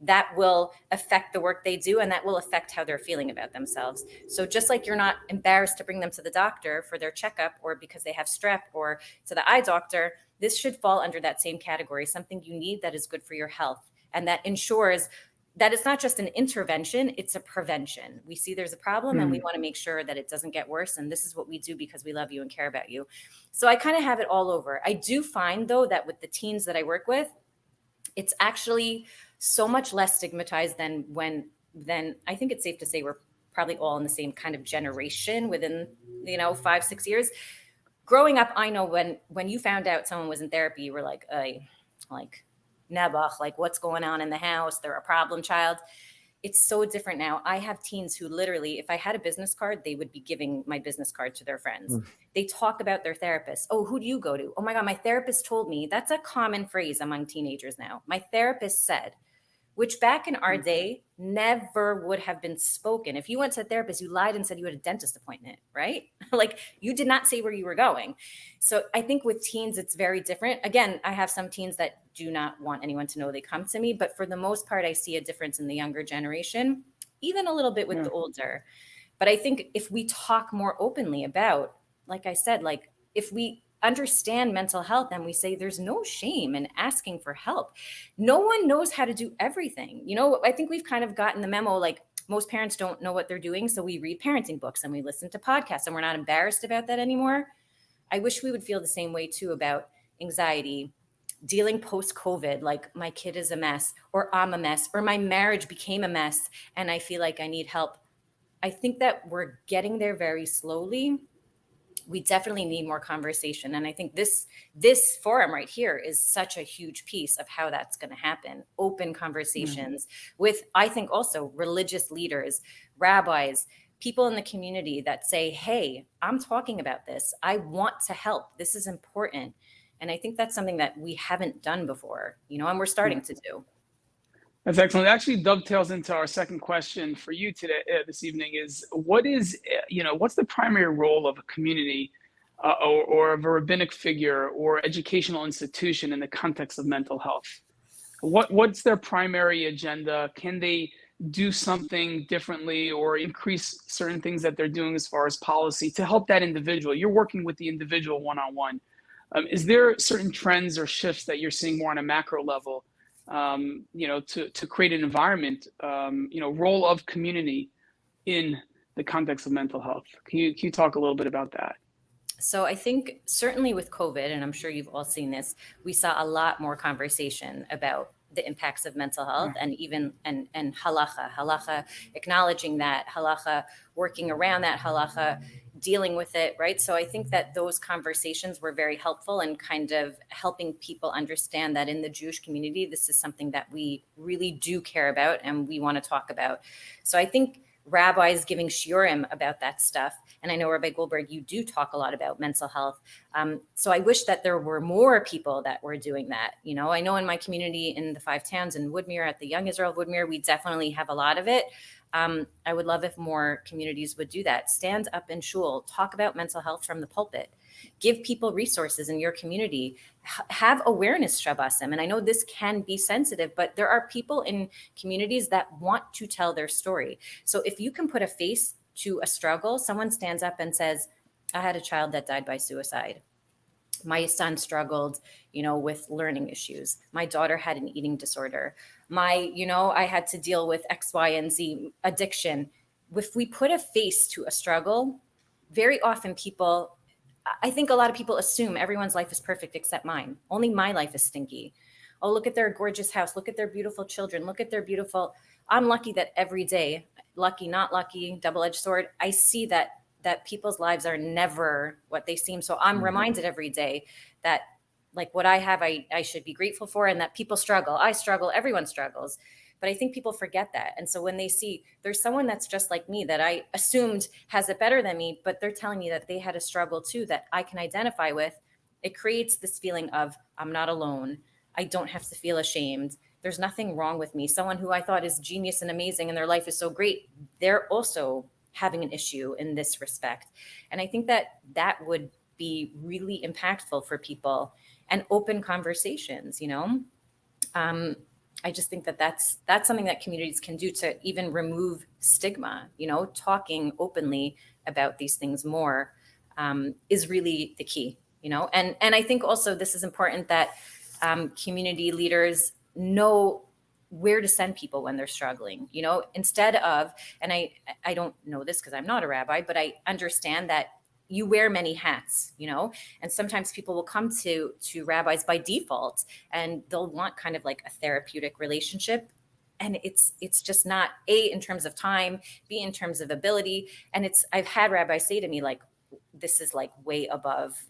that will affect the work they do and that will affect how they're feeling about themselves. So just like you're not embarrassed to bring them to the doctor for their checkup or because they have strep or to the eye doctor, this should fall under that same category, something you need that is good for your health and that ensures that it's not just an intervention, it's a prevention. We see there's a problem and we want to make sure that it doesn't get worse. And this is what we do because we love you and care about you. So I kind of have it all over. I do find though that with the teens that I work with, it's actually so much less stigmatized than when then I think it's safe to say we're probably all in the same kind of generation within, 5-6 years. Growing up, I know when you found out someone was in therapy, you were like, Nebuch, like what's going on in the house? They're a problem child. It's so different now. I have teens who literally, if I had a business card, they would be giving my business card to their friends. They talk about their therapist. Oh, who do you go to? Oh my God, my therapist told me. That's a common phrase among teenagers now. My therapist said, which back in our day never would have been spoken. If you went to a therapist, you lied and said you had a dentist appointment, right? Like you did not say where you were going. So I think with teens, it's very different. Again, I have some teens that do not want anyone to know they come to me, but for the most part, I see a difference in the younger generation, even a little bit with the older. But I think if we talk more openly about, like I said, like if we understand mental health and we say there's no shame in asking for help. No one knows how to do everything. I think we've kind of gotten the memo, like most parents don't know what they're doing. So we read parenting books and we listen to podcasts and we're not embarrassed about that anymore. I wish we would feel the same way too about anxiety, dealing post-COVID, like my kid is a mess or I'm a mess or my marriage became a mess and I feel like I need help. I think that we're getting there very slowly. We definitely need more conversation. And I think this forum right here is such a huge piece of how that's going to happen. Open conversations with, I think also religious leaders, rabbis, people in the community that say, hey, I'm talking about this. I want to help. This is important. And I think that's something that we haven't done before, and we're starting to do. That's excellent. It actually dovetails into our second question for you today, this evening is what's the primary role of a community or of a rabbinic figure or educational institution in the context of mental health? What's their primary agenda? Can they do something differently or increase certain things that they're doing as far as policy to help that individual? You're working with the individual one-on-one. Is there certain trends or shifts that you're seeing more on a macro level? To create an environment, role of community in the context of mental health. Can you talk a little bit about that? So I think certainly with COVID, and I'm sure you've all seen this, we saw a lot more conversation about the impacts of mental health and even and halacha, acknowledging that, halacha, working around that, halacha, dealing with it, right? So I think that those conversations were very helpful in kind of helping people understand that in the Jewish community, this is something that we really do care about and we want to talk about. So I think rabbis giving shiurim about that stuff. And I know, Rabbi Goldberg, you do talk a lot about mental health. So I wish that there were more people that were doing that. I know in my community in the 5 towns in Woodmere, at the Young Israel of Woodmere, we definitely have a lot of it. I would love if more communities would do that. Stand up in shul, talk about mental health from the pulpit, give people resources in your community, have awareness Shabbosim. And I know this can be sensitive, but there are people in communities that want to tell their story. So if you can put a face to a struggle, someone stands up and says, I had a child that died by suicide. My son struggled, with learning issues. My daughter had an eating disorder. I had to deal with X, Y, and Z addiction. If we put a face to a struggle, very often I think a lot of people assume everyone's life is perfect except mine. Only my life is stinky. Oh, look at their gorgeous house. Look at their beautiful children. Look at their I'm lucky that every day, lucky, not lucky, double-edged sword, I see that people's lives are never what they seem. So I'm reminded every day that like what I have, I should be grateful for, and that people struggle. I struggle, everyone struggles. But I think people forget that. And so when they see there's someone that's just like me that I assumed has it better than me, but they're telling me that they had a struggle too that I can identify with, it creates this feeling of I'm not alone. I don't have to feel ashamed. There's nothing wrong with me. Someone who I thought is genius and amazing and their life is so great, they're also having an issue in this respect. And I think that would be really impactful for people and open conversations, I just think that's something that communities can do to even remove stigma, talking openly about these things more is really the key, and I think also this is important that community leaders know where to send people when they're struggling, instead of, and I don't know this because I'm not a rabbi, but I understand that you wear many hats, and sometimes people will come to rabbis by default and they'll want kind of like a therapeutic relationship. And it's just not, A, in terms of time, B, in terms of ability. And I've had rabbis say to me, like, this is like way above,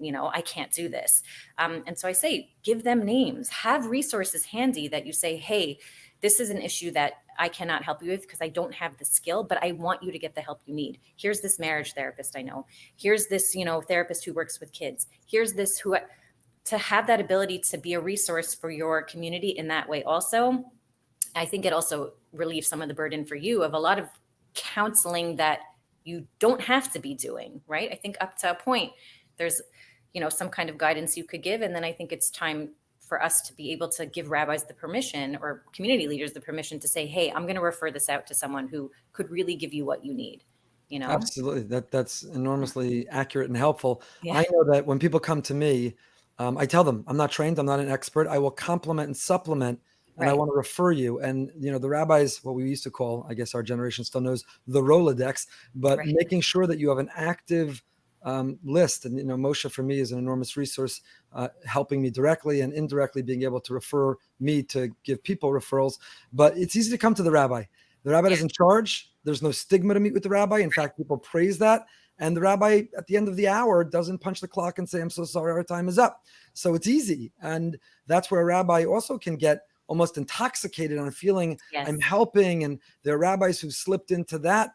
I can't do this. And so I say, give them names, have resources handy that you say, hey, this is an issue that I cannot help you with because I don't have the skill, but I want you to get the help you need. Here's this marriage therapist I know. Here's this, therapist who works with kids. Here's this to have that ability to be a resource for your community in that way also. I think it also relieves some of the burden for you of a lot of counseling that you don't have to be doing, right? I think up to a point, there's, some kind of guidance you could give. And then I think it's time for us to be able to give rabbis the permission or community leaders the permission to say, hey, I'm going to refer this out to someone who could really give you what you need. Absolutely. That's enormously accurate and helpful. Yeah. I know that when people come to me, I tell them I'm not trained, I'm not an expert. I will complement and supplement, and I want to refer you. And the rabbis, what we used to call, I guess our generation still knows, the Rolodex, but making sure that you have an active list. And Moshe for me is an enormous resource, helping me directly and indirectly, being able to refer me to give people referrals. But it's easy to come to the rabbi. The rabbi is in charge. There's no stigma to meet with the rabbi. In fact, people praise that. And the rabbi at the end of the hour doesn't punch the clock and say, I'm so sorry, our time is up. So it's easy. And that's where a rabbi also can get almost intoxicated on feeling I'm helping. And there are rabbis who slipped into that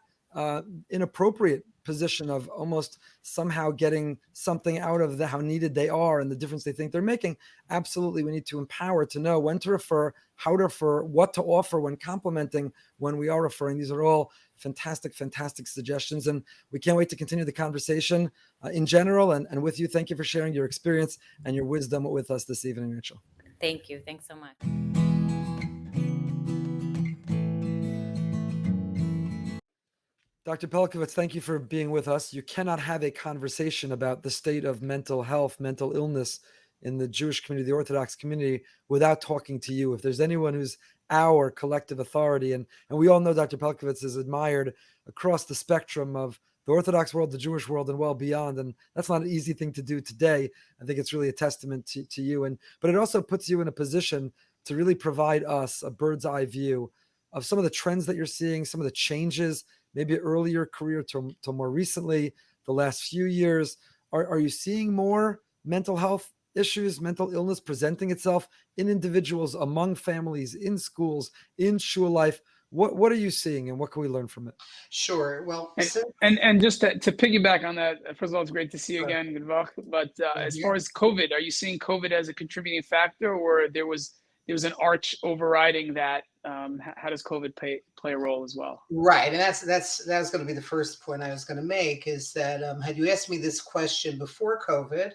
inappropriate position of almost somehow getting something out of how needed they are and the difference they think they're making. Absolutely. We need to empower to know when to refer, how to refer, what to offer when complimenting, when we are referring. These are all fantastic, fantastic suggestions. And we can't wait to continue the conversation in general and with you. Thank you for sharing your experience and your wisdom with us this evening, Rachel. Thank you. Thanks so much. Dr. Pelcovitz, thank you for being with us. You cannot have a conversation about the state of mental health, mental illness in the Jewish community, the Orthodox community, without talking to you. If there's anyone who's our collective authority, and we all know Dr. Pelcovitz is admired across the spectrum of the Orthodox world, the Jewish world, and well beyond. And that's not an easy thing to do today. I think it's really a testament to you. But it also puts you in a position to really provide us a bird's eye view of some of the trends that you're seeing, some of the changes, maybe earlier career to more recently, the last few years. Are you seeing more mental health issues, mental illness presenting itself in individuals, among families, in schools, in shul life? What are you seeing and what can we learn from it? Sure. Well, and just to piggyback on that, first of all, it's great to see you again. Good luck. But as far as COVID, are you seeing COVID as a contributing factor, or there was an arch overriding that? How does COVID play a role as well? Right, and that was going to be the first point I was going to make, is that had you asked me this question before COVID,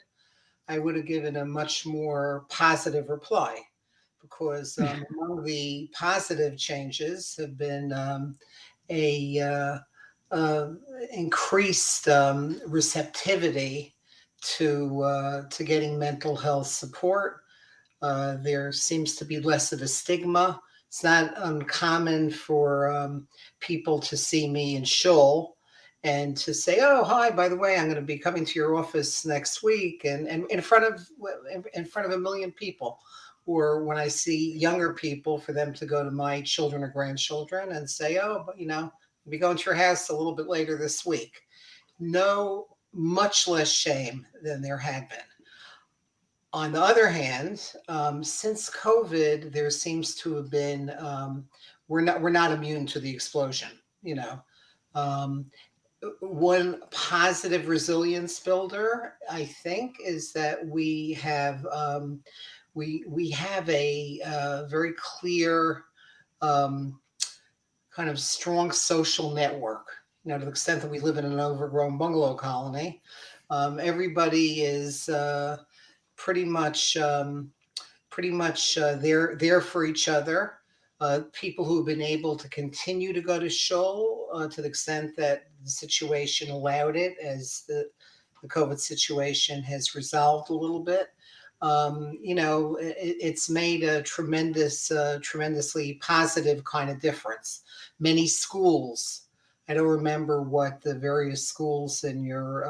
I would have given a much more positive reply, because among the positive changes have been increased receptivity to getting mental health support. There seems to be less of a stigma. It's not uncommon for people to see me in shul and to say, "Oh, hi, by the way, I'm going to be coming to your office next week," and in front of a million people. Or when I see younger people, for them to go to my children or grandchildren and say, "Oh, but I'll be going to your house a little bit later this week." No, much less shame than there had been. On the other hand, since COVID, there seems to have been we're not immune to the explosion. One positive resilience builder, I think, is that we have a very clear kind of strong social network. To the extent that we live in an overgrown bungalow colony, everybody is pretty much there for each other. People who have been able to continue to go to shul to the extent that the situation allowed it, as the COVID situation has resolved a little bit. It's made a tremendously positive kind of difference. Many schools, I don't remember what the various schools in your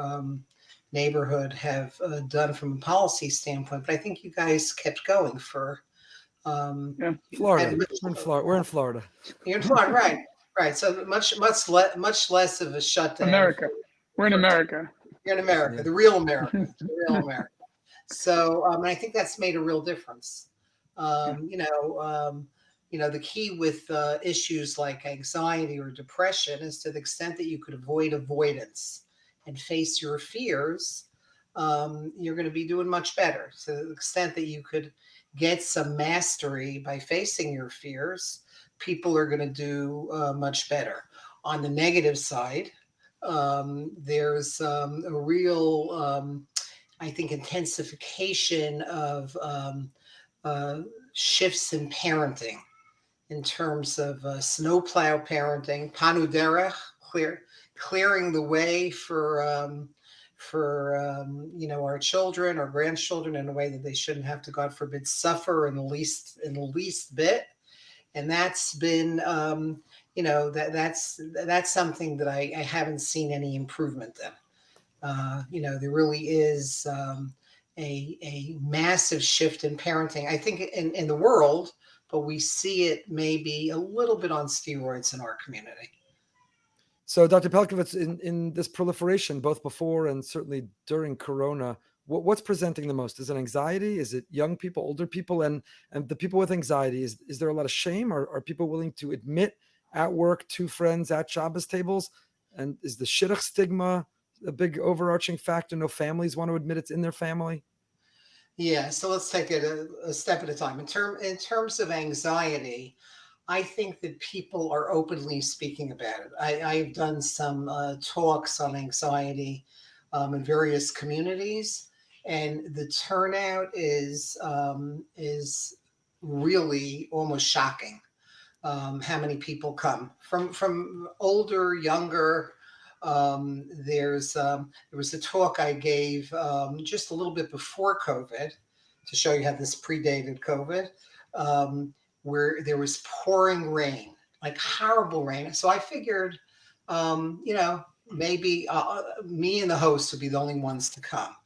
neighborhood have done from a policy standpoint, but I think you guys kept going for Yeah. Florida. We're in Florida. You're in Florida, right? Right. So much less of a shutdown. America. We're in America. You're in America, Yeah. the real America, the real America. So and I think that's made a real difference. The key with issues like anxiety or depression is to the extent that you could avoid avoidance and face your fears, you're going to be doing much better. So to the extent that you could get some mastery by facing your fears, people are going to do much better. On the negative side, there's a real, I think, intensification of shifts in parenting in terms of snowplow parenting, panu derech, clearing the way for our children or grandchildren in a way that they shouldn't have to, God forbid, suffer in the least bit. And that's been, that's something that I haven't seen any improvement in. There really is a massive shift in parenting, I think, in the world, but we see it maybe a little bit on steroids in our community. So, Dr. Pelcovitz, in this proliferation, both before and certainly during Corona, what's presenting the most? Is it anxiety? Is it young people, older people? And the people with anxiety, is there a lot of shame? Are people willing to admit at work to friends at Shabbos tables? And is the shidduch stigma a big overarching factor? No families want to admit it's in their family? Yeah, so let's take it a step at a time. In terms of anxiety, I think that people are openly speaking about it. I've done some talks on anxiety in various communities, and the turnout is really almost shocking. How many people come from older, younger. There was a talk I gave just a little bit before COVID to show you how this predated COVID, where there was pouring rain, like horrible rain. So I figured, maybe me and the host would be the only ones to come.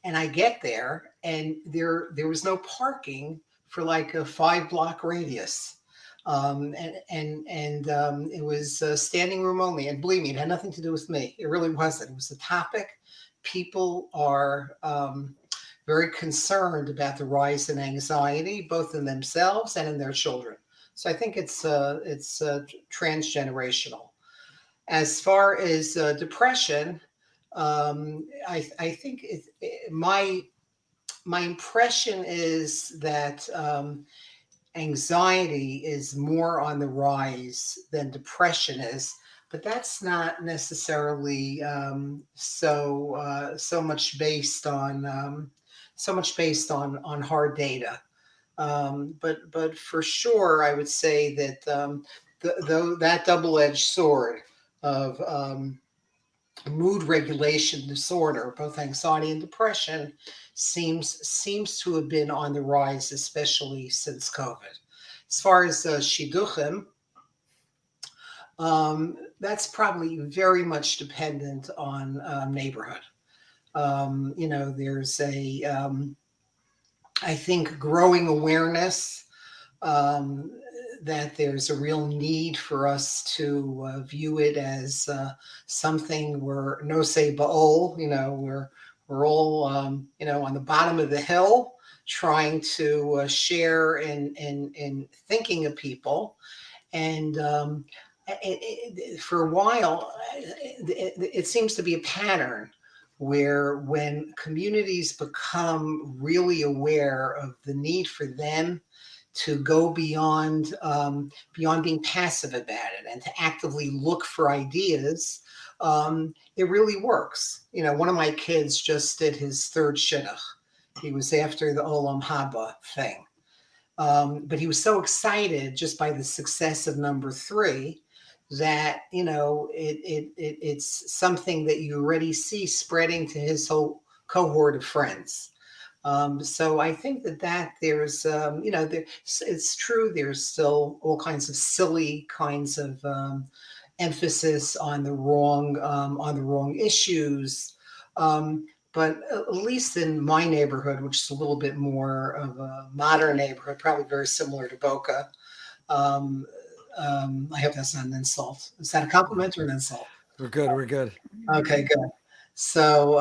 And I get there, and there was no parking for like a 5-block radius. It was standing room only. And believe me, it had nothing to do with me. It really wasn't. It was the topic. People are very concerned about the rise in anxiety, both in themselves and in their children. So I think it's transgenerational. As far as depression, I think my impression is that anxiety is more on the rise than depression is, but that's not necessarily so much based on hard data. But for sure, I would say that that double-edged sword of mood regulation disorder, both anxiety and depression, seems to have been on the rise, especially since COVID. As far as shidduchim, that's probably very much dependent on neighborhood. There's I think, growing awareness that there's a real need for us to view it as something we're nosei ba'ol, we're all, on the bottom of the hill trying to share in thinking of people. And for a while, it seems to be a pattern where when communities become really aware of the need for them to go beyond being passive about it and to actively look for ideas, it really works. One of my kids just did his third shidduch. He was after the Olam Haba thing. But he was so excited just by the success of number 3 that, it's something that you already see spreading to his whole cohort of friends. So I think that there's, it's true. There's still all kinds of silly kinds of emphasis on the wrong issues. but at least in my neighborhood, which is a little bit more of a modern neighborhood, probably very similar to Boca. I hope that's not an insult. Is that a compliment or an insult? We're good. We're good. Okay, good. So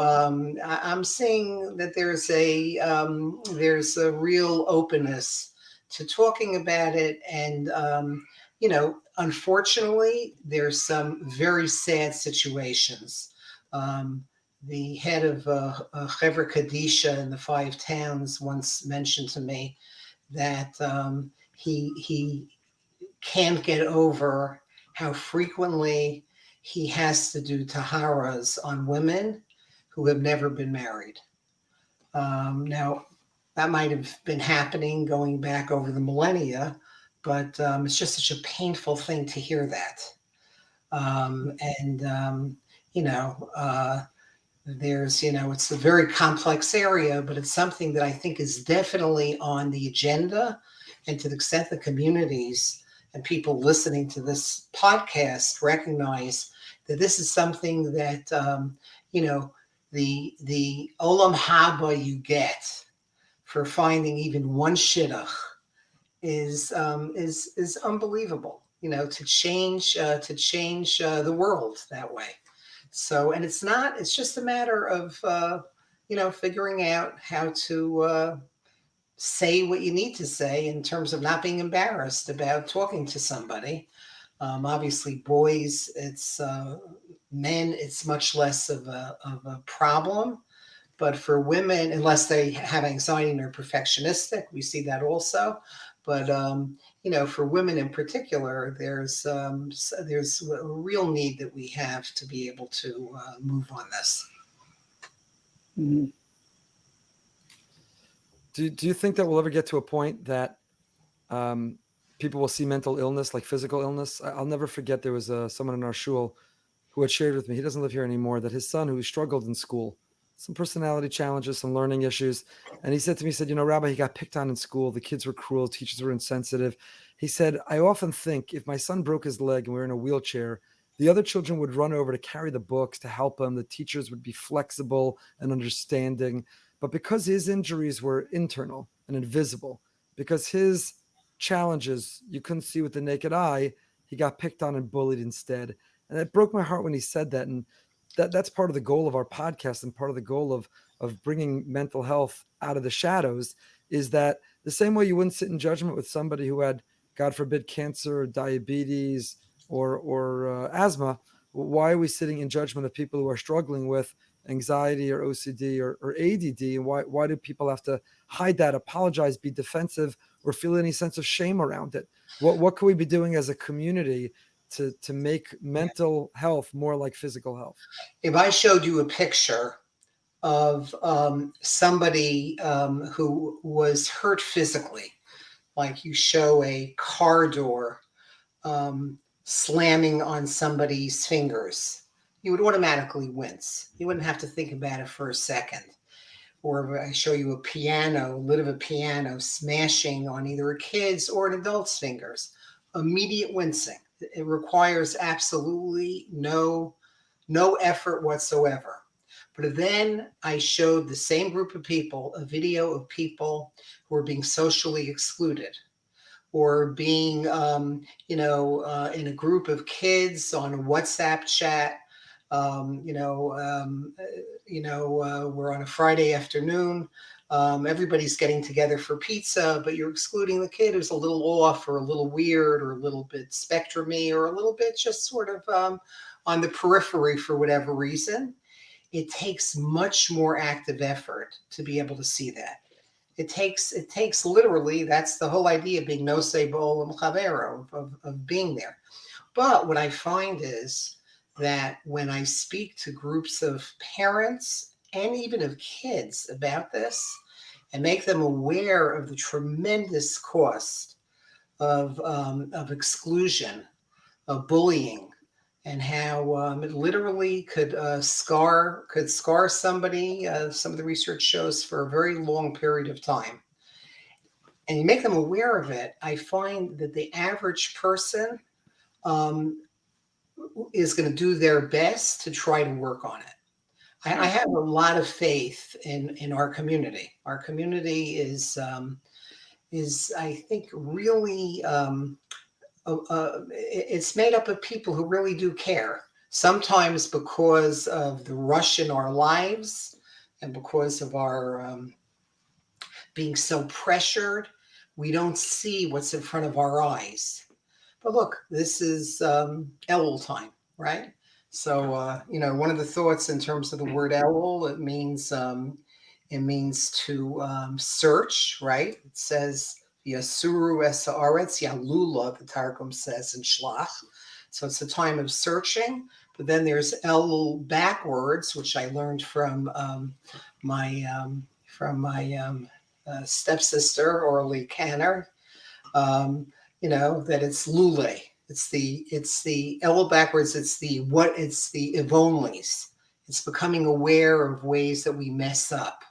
I'm seeing that there's a real openness to talking about it, and unfortunately, there's some very sad situations. The head of Chevra Kadisha in the Five Towns once mentioned to me that he can't get over how frequently he has to do taharas on women who have never been married. Now, that might have been happening going back over the millennia, but it's just such a painful thing to hear that. It's a very complex area, but it's something that I think is definitely on the agenda. And to the extent the communities and people listening to this podcast recognize that this is something that, the olam haba you get for finding even one shidduch is unbelievable. To change the world that way. So, and it's just a matter of figuring out how to say what you need to say in terms of not being embarrassed about talking to somebody. Obviously, boys, it's men, it's much less of a problem. But for women, unless they have anxiety and are perfectionistic, we see that also. But for women in particular, there's a real need that we have to be able to move on this. Mhm. Do you think that we'll ever get to a point that people will see mental illness like physical illness? I'll never forget there was someone in our shul who had shared with me, he doesn't live here anymore, that his son, who struggled in school, some personality challenges, some learning issues. And he said to me, he said, Rabbi, he got picked on in school. The kids were cruel. Teachers were insensitive. He said, I often think if my son broke his leg and we were in a wheelchair, the other children would run over to carry the books to help him. The teachers would be flexible and understanding. But because his injuries were internal and invisible, because his challenges you couldn't see with the naked eye, he got picked on and bullied instead. And it broke my heart when he said that. And that's part of the goal of our podcast, and part of the goal of bringing mental health out of the shadows is that the same way you wouldn't sit in judgment with somebody who had, God forbid, cancer or diabetes or asthma, why are we sitting in judgment of people who are struggling with anxiety or OCD or ADD? And why do people have to hide that, apologize, be defensive, or feel any sense of shame around it? What can we be doing as a community to make mental health more like physical health? If I showed you a picture of somebody who was hurt physically, like you show a car door slamming on somebody's fingers, you would automatically wince. You wouldn't have to think about it for a second. Or if I show you a lid of a piano smashing on either a kid's or an adult's fingers, immediate wincing. It requires absolutely no effort whatsoever. But then I showed the same group of people a video of people who are being socially excluded, or being, in a group of kids on a WhatsApp chat. We're on a Friday afternoon. Everybody's getting together for pizza, but you're excluding the kid who's a little off or a little weird or a little bit spectrum-y or a little bit just sort of on the periphery for whatever reason. It takes much more active effort to be able to see that. It takes literally, that's the whole idea of being nosei b'olam chavero, of being there. But what I find is that when I speak to groups of parents and even of kids about this and make them aware of the tremendous cost of exclusion, of bullying, and how it literally could scar somebody, some of the research shows, for a very long period of time. And you make them aware of it, I find that the average person is going to do their best to try to work on it. I have a lot of faith in our community. Our community is I think really it's made up of people who really do care. Sometimes because of the rush in our lives and because of our being so pressured, we don't see what's in front of our eyes. But look, this is Elul time, right? So one of the thoughts in terms of the word Elul, it means to search, right? It says Yasuru es haaretz yalula, the Targum says in Shlach. So it's a time of searching. But then there's Elul backwards, which I learned from my stepsister Orly Canner. That it's Lule. It's the Elul backwards. It's the if onlys. It's becoming aware of ways that we mess up.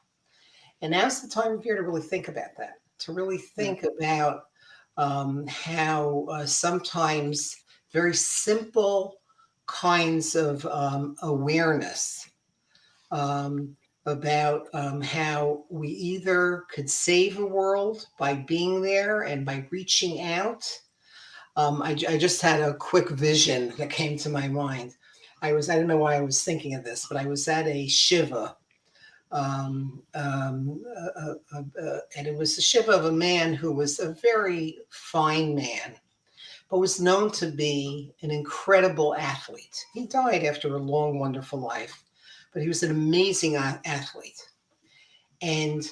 And now's the time of year to really think about that, to really think about how sometimes very simple kinds of awareness about how we either could save a world by being there and by reaching out. I just had a quick vision that came to my mind. I don't know why I was thinking of this, but I was at a shiva. And it was the shiva of a man who was a very fine man, but was known to be an incredible athlete. He died after a long, wonderful life, but he was an amazing athlete. And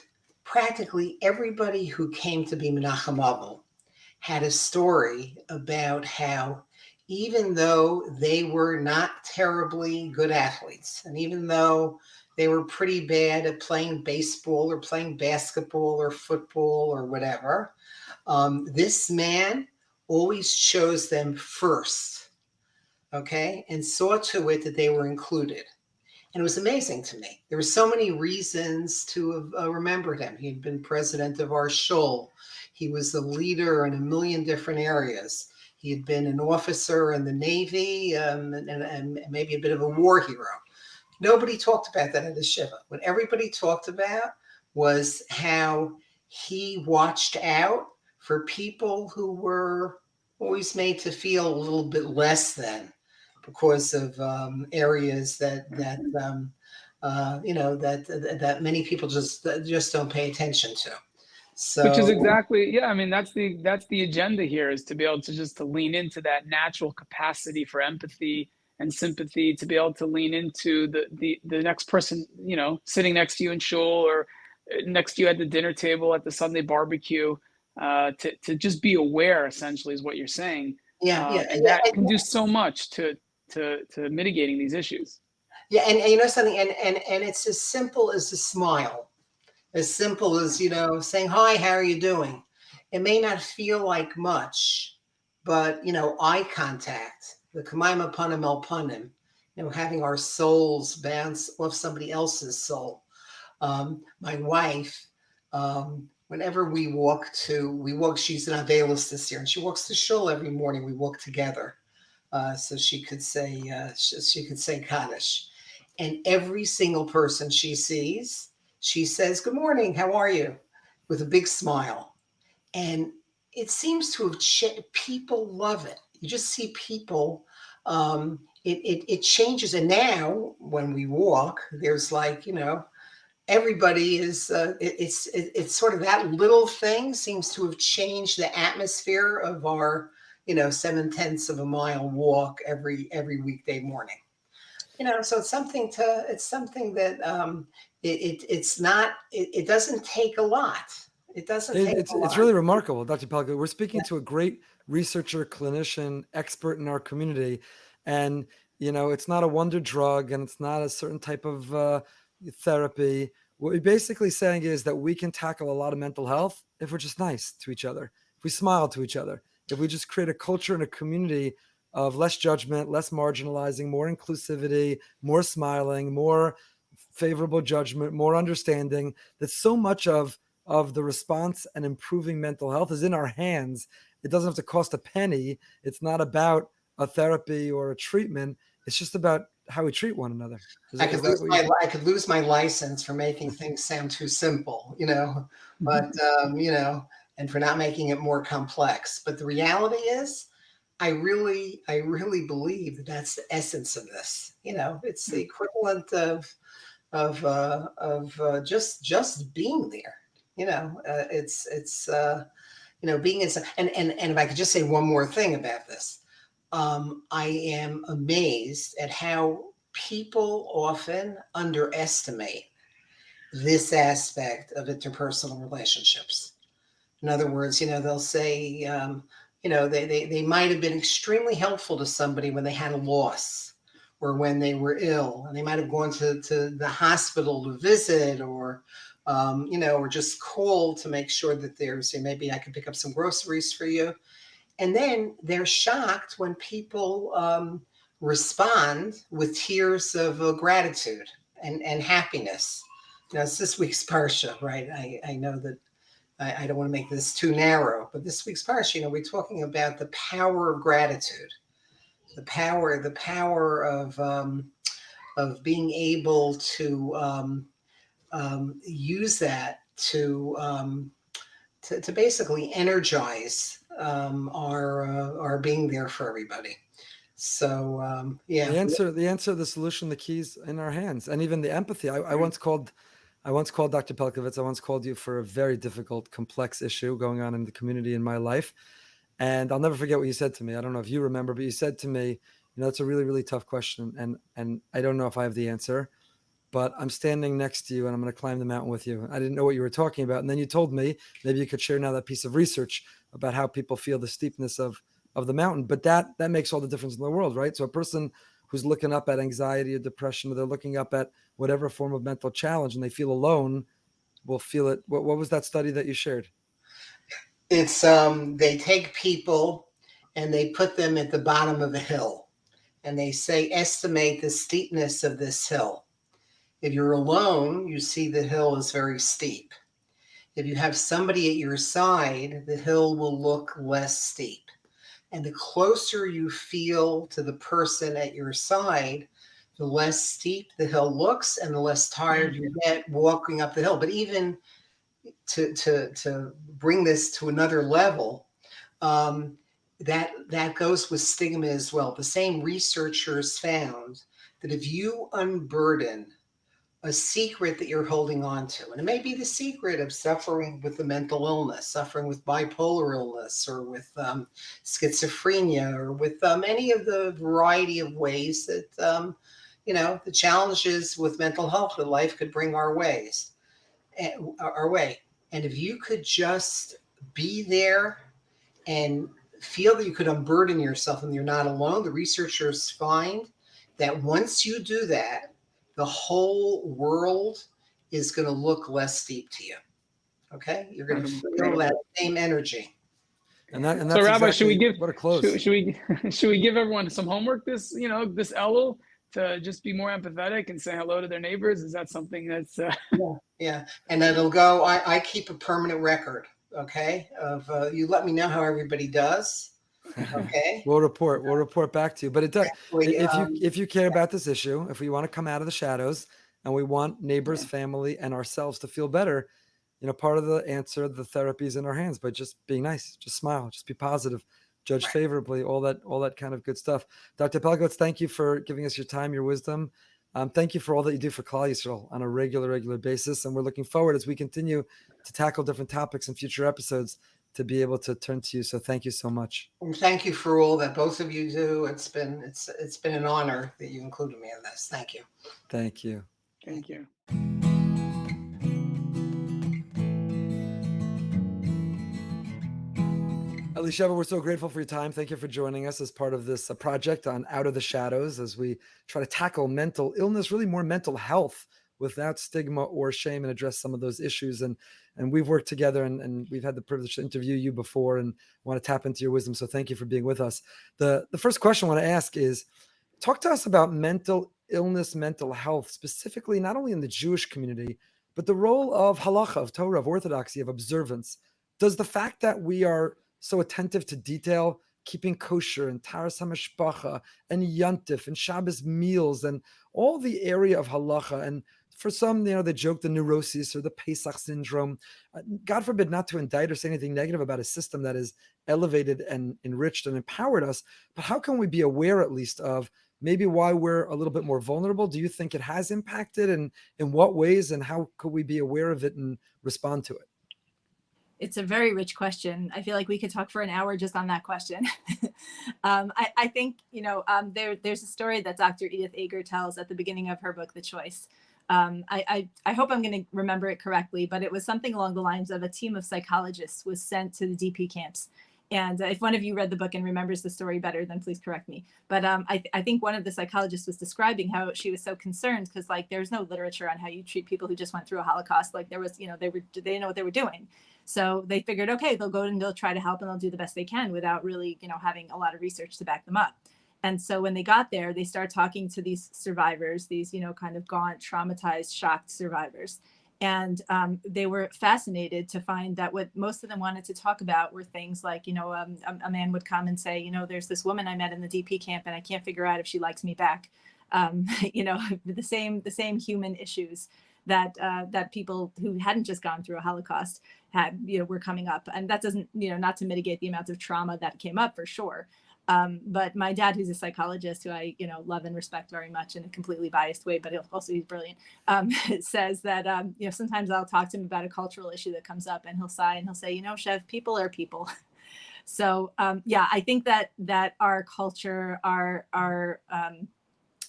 practically everybody who came to be Menachem Abel had a story about how even though they were not terribly good athletes, and even though they were pretty bad at playing baseball or playing basketball or football or whatever, this man always chose them first, okay, and saw to it that they were included. And it was amazing to me. There were so many reasons to have remembered him. He had been president of our shul. He was the leader in a million different areas. He had been an officer in the Navy and maybe a bit of a war hero. Nobody talked about that at the Shiva. What everybody talked about was how he watched out for people who were always made to feel a little bit less than, because of areas that many people just don't pay attention to. So, which is exactly, I mean, that's the agenda here, is to be able to lean into that natural capacity for empathy and sympathy, to be able to lean into the next person, sitting next to you in shul or next to you at the dinner table at the Sunday barbecue, to just be aware, essentially, is what you're saying. And that can do so much to mitigating these issues. Yeah, and something, and it's as simple as a smile, as simple as saying, "Hi, how are you doing?" It may not feel like much, but eye contact, the kamaim panim el panim, having our souls bounce off somebody else's soul. My wife, whenever we walk, she's an Avelis this year, and she walks to shul every morning. We walk together, so she could say Kaddish. And every single person she sees, she says, "Good morning, how are you?" with a big smile. And it seems to have people love it. You just see people, it changes. And now when we walk, there's everybody is, it's sort of that little thing seems to have changed the atmosphere of our, 7/10 of a mile walk every weekday morning. So it's something that it doesn't take a lot. It doesn't take a lot. It's really remarkable, Dr. Pelcovitz. We're speaking to a great researcher, clinician, expert in our community. And, it's not a wonder drug and it's not a certain type of therapy. What we're basically saying is that we can tackle a lot of mental health if we're just nice to each other, if we smile to each other, if we just create a culture and a community of less judgment, less marginalizing, more inclusivity, more smiling, more favorable judgment, more understanding. That so much of the response and improving mental health is in our hands. It doesn't have to cost a penny. It's not about a therapy or a treatment. It's just about how we treat one another. I could lose my license for making things sound too simple, but and for not making it more complex. But the reality is, I really believe that that's the essence of this. It's the equivalent of just being there. It's being inside. And if I could just say one more thing about this, I am amazed at how people often underestimate this aspect of interpersonal relationships. In other words, they'll say, they might have been extremely helpful to somebody when they had a loss or when they were ill, and they might have gone to the hospital to visit, or or just called to make sure that maybe I can pick up some groceries for you. And then they're shocked when people respond with tears of gratitude and happiness. It's this week's parsha, right? I know that I don't want to make this too narrow, but this week's parsha, we're talking about the power of gratitude, the power of being able to use that to basically energize our being there for everybody. So the answer, the solution, the keys in our hands, and even the empathy. I once called Dr. Pelcovitz. I once called you for a very difficult, complex issue going on in the community in my life, and I'll never forget what you said to me. I don't know if you remember, but you said to me, it's a really, really tough question, and I don't know if I have the answer, but I'm standing next to you and I'm going to climb the mountain with you. I didn't know what you were talking about. And then you told me, maybe you could share now that piece of research about how people feel the steepness of the mountain. But that makes all the difference in the world, right? So a person who's looking up at anxiety or depression, or they're looking up at whatever form of mental challenge and they feel alone, will feel it. What was that study that you shared? It's they take people and they put them at the bottom of a hill and they say, estimate the steepness of this hill. If you're alone, you see the hill is very steep. If you have somebody at your side, the hill will look less steep. And the closer you feel to the person at your side, the less steep the hill looks and the less tired you get walking up the hill. But even to bring this to another level, that goes with stigma as well. The same researchers found that if you unburden a secret that you're holding on to, and it may be the secret of suffering with a mental illness, suffering with bipolar illness, or with schizophrenia, or with any of the variety of ways that the challenges with mental health that life could bring our way. And if you could just be there and feel that you could unburden yourself and you're not alone, the researchers find that once you do that, the whole world is going to look less steep to you. Okay, you're going to feel that same energy. And that's so, Rabbi, exactly, should we give? What a close. Should we give everyone some homework this this Elul to just be more empathetic and say hello to their neighbors? Is that something that's? Yeah, and it'll go. I keep a permanent record. Okay, of you let me know how everybody does. Okay. We'll report back to you. But it does. If you care about this issue, if we want to come out of the shadows and we want neighbors, family, and ourselves to feel better, part of the answer, the therapy is in our hands by just being nice, just smile, just be positive, judge favorably, all that kind of good stuff. Dr. Pelcovitz, thank you for giving us your time, your wisdom. Thank you for all that you do for Klal Yisrael on a regular basis. And we're looking forward as we continue to tackle different topics in future episodes to be able to turn to you. So thank you so much. And thank you for all that both of you do. It's been an honor that you included me in this. Thank you. Thank you. Thank you. Elisheva, we're so grateful for your time. Thank you for joining us as part of this project on Out of the Shadows as we try to tackle mental illness, really more mental health without stigma or shame, and address some of those issues. And we've worked together and we've had the privilege to interview you before and want to tap into your wisdom. So thank you for being with us. The first question I want to ask is, talk to us about mental illness, mental health, specifically not only in the Jewish community, but the role of halacha, of Torah, of orthodoxy, of observance. Does the fact that we are so attentive to detail keeping kosher and Taras HaMashpacha and Yantif and Shabbos meals and all the area of halacha. And for some, they joke the neurosis or the Pesach syndrome. God forbid not to indict or say anything negative about a system that is elevated and enriched and empowered us. But how can we be aware at least of maybe why we're a little bit more vulnerable? Do you think it has impacted, and in what ways, and how could we be aware of it and respond to it? It's a very rich question. I feel like we could talk for an hour just on that question. I think, there's a story that Dr. Edith Eger tells at the beginning of her book, The Choice. I hope I'm going to remember it correctly, but it was something along the lines of a team of psychologists was sent to the DP camps. And if one of you read the book and remembers the story better, then please correct me. But I think one of the psychologists was describing how she was so concerned because there's no literature on how you treat people who just went through a Holocaust. There was, they didn't know what they were doing. So they figured, okay, they'll go and they'll try to help and they'll do the best they can without really, having a lot of research to back them up. And so when they got there, they start talking to these survivors, these, kind of gaunt, traumatized, shocked survivors. And they were fascinated to find that what most of them wanted to talk about were things like, a man would come and say, there's this woman I met in the DP camp and I can't figure out if she likes me back. The same human issues that people who hadn't just gone through a Holocaust had, were coming up. And that doesn't, not to mitigate the amount of trauma that came up for sure. But my dad, who's a psychologist, who I, love and respect very much in a completely biased way, but also he's brilliant, says that, sometimes I'll talk to him about a cultural issue that comes up and he'll sigh and he'll say, Chev, people are people. So, I think that our culture, our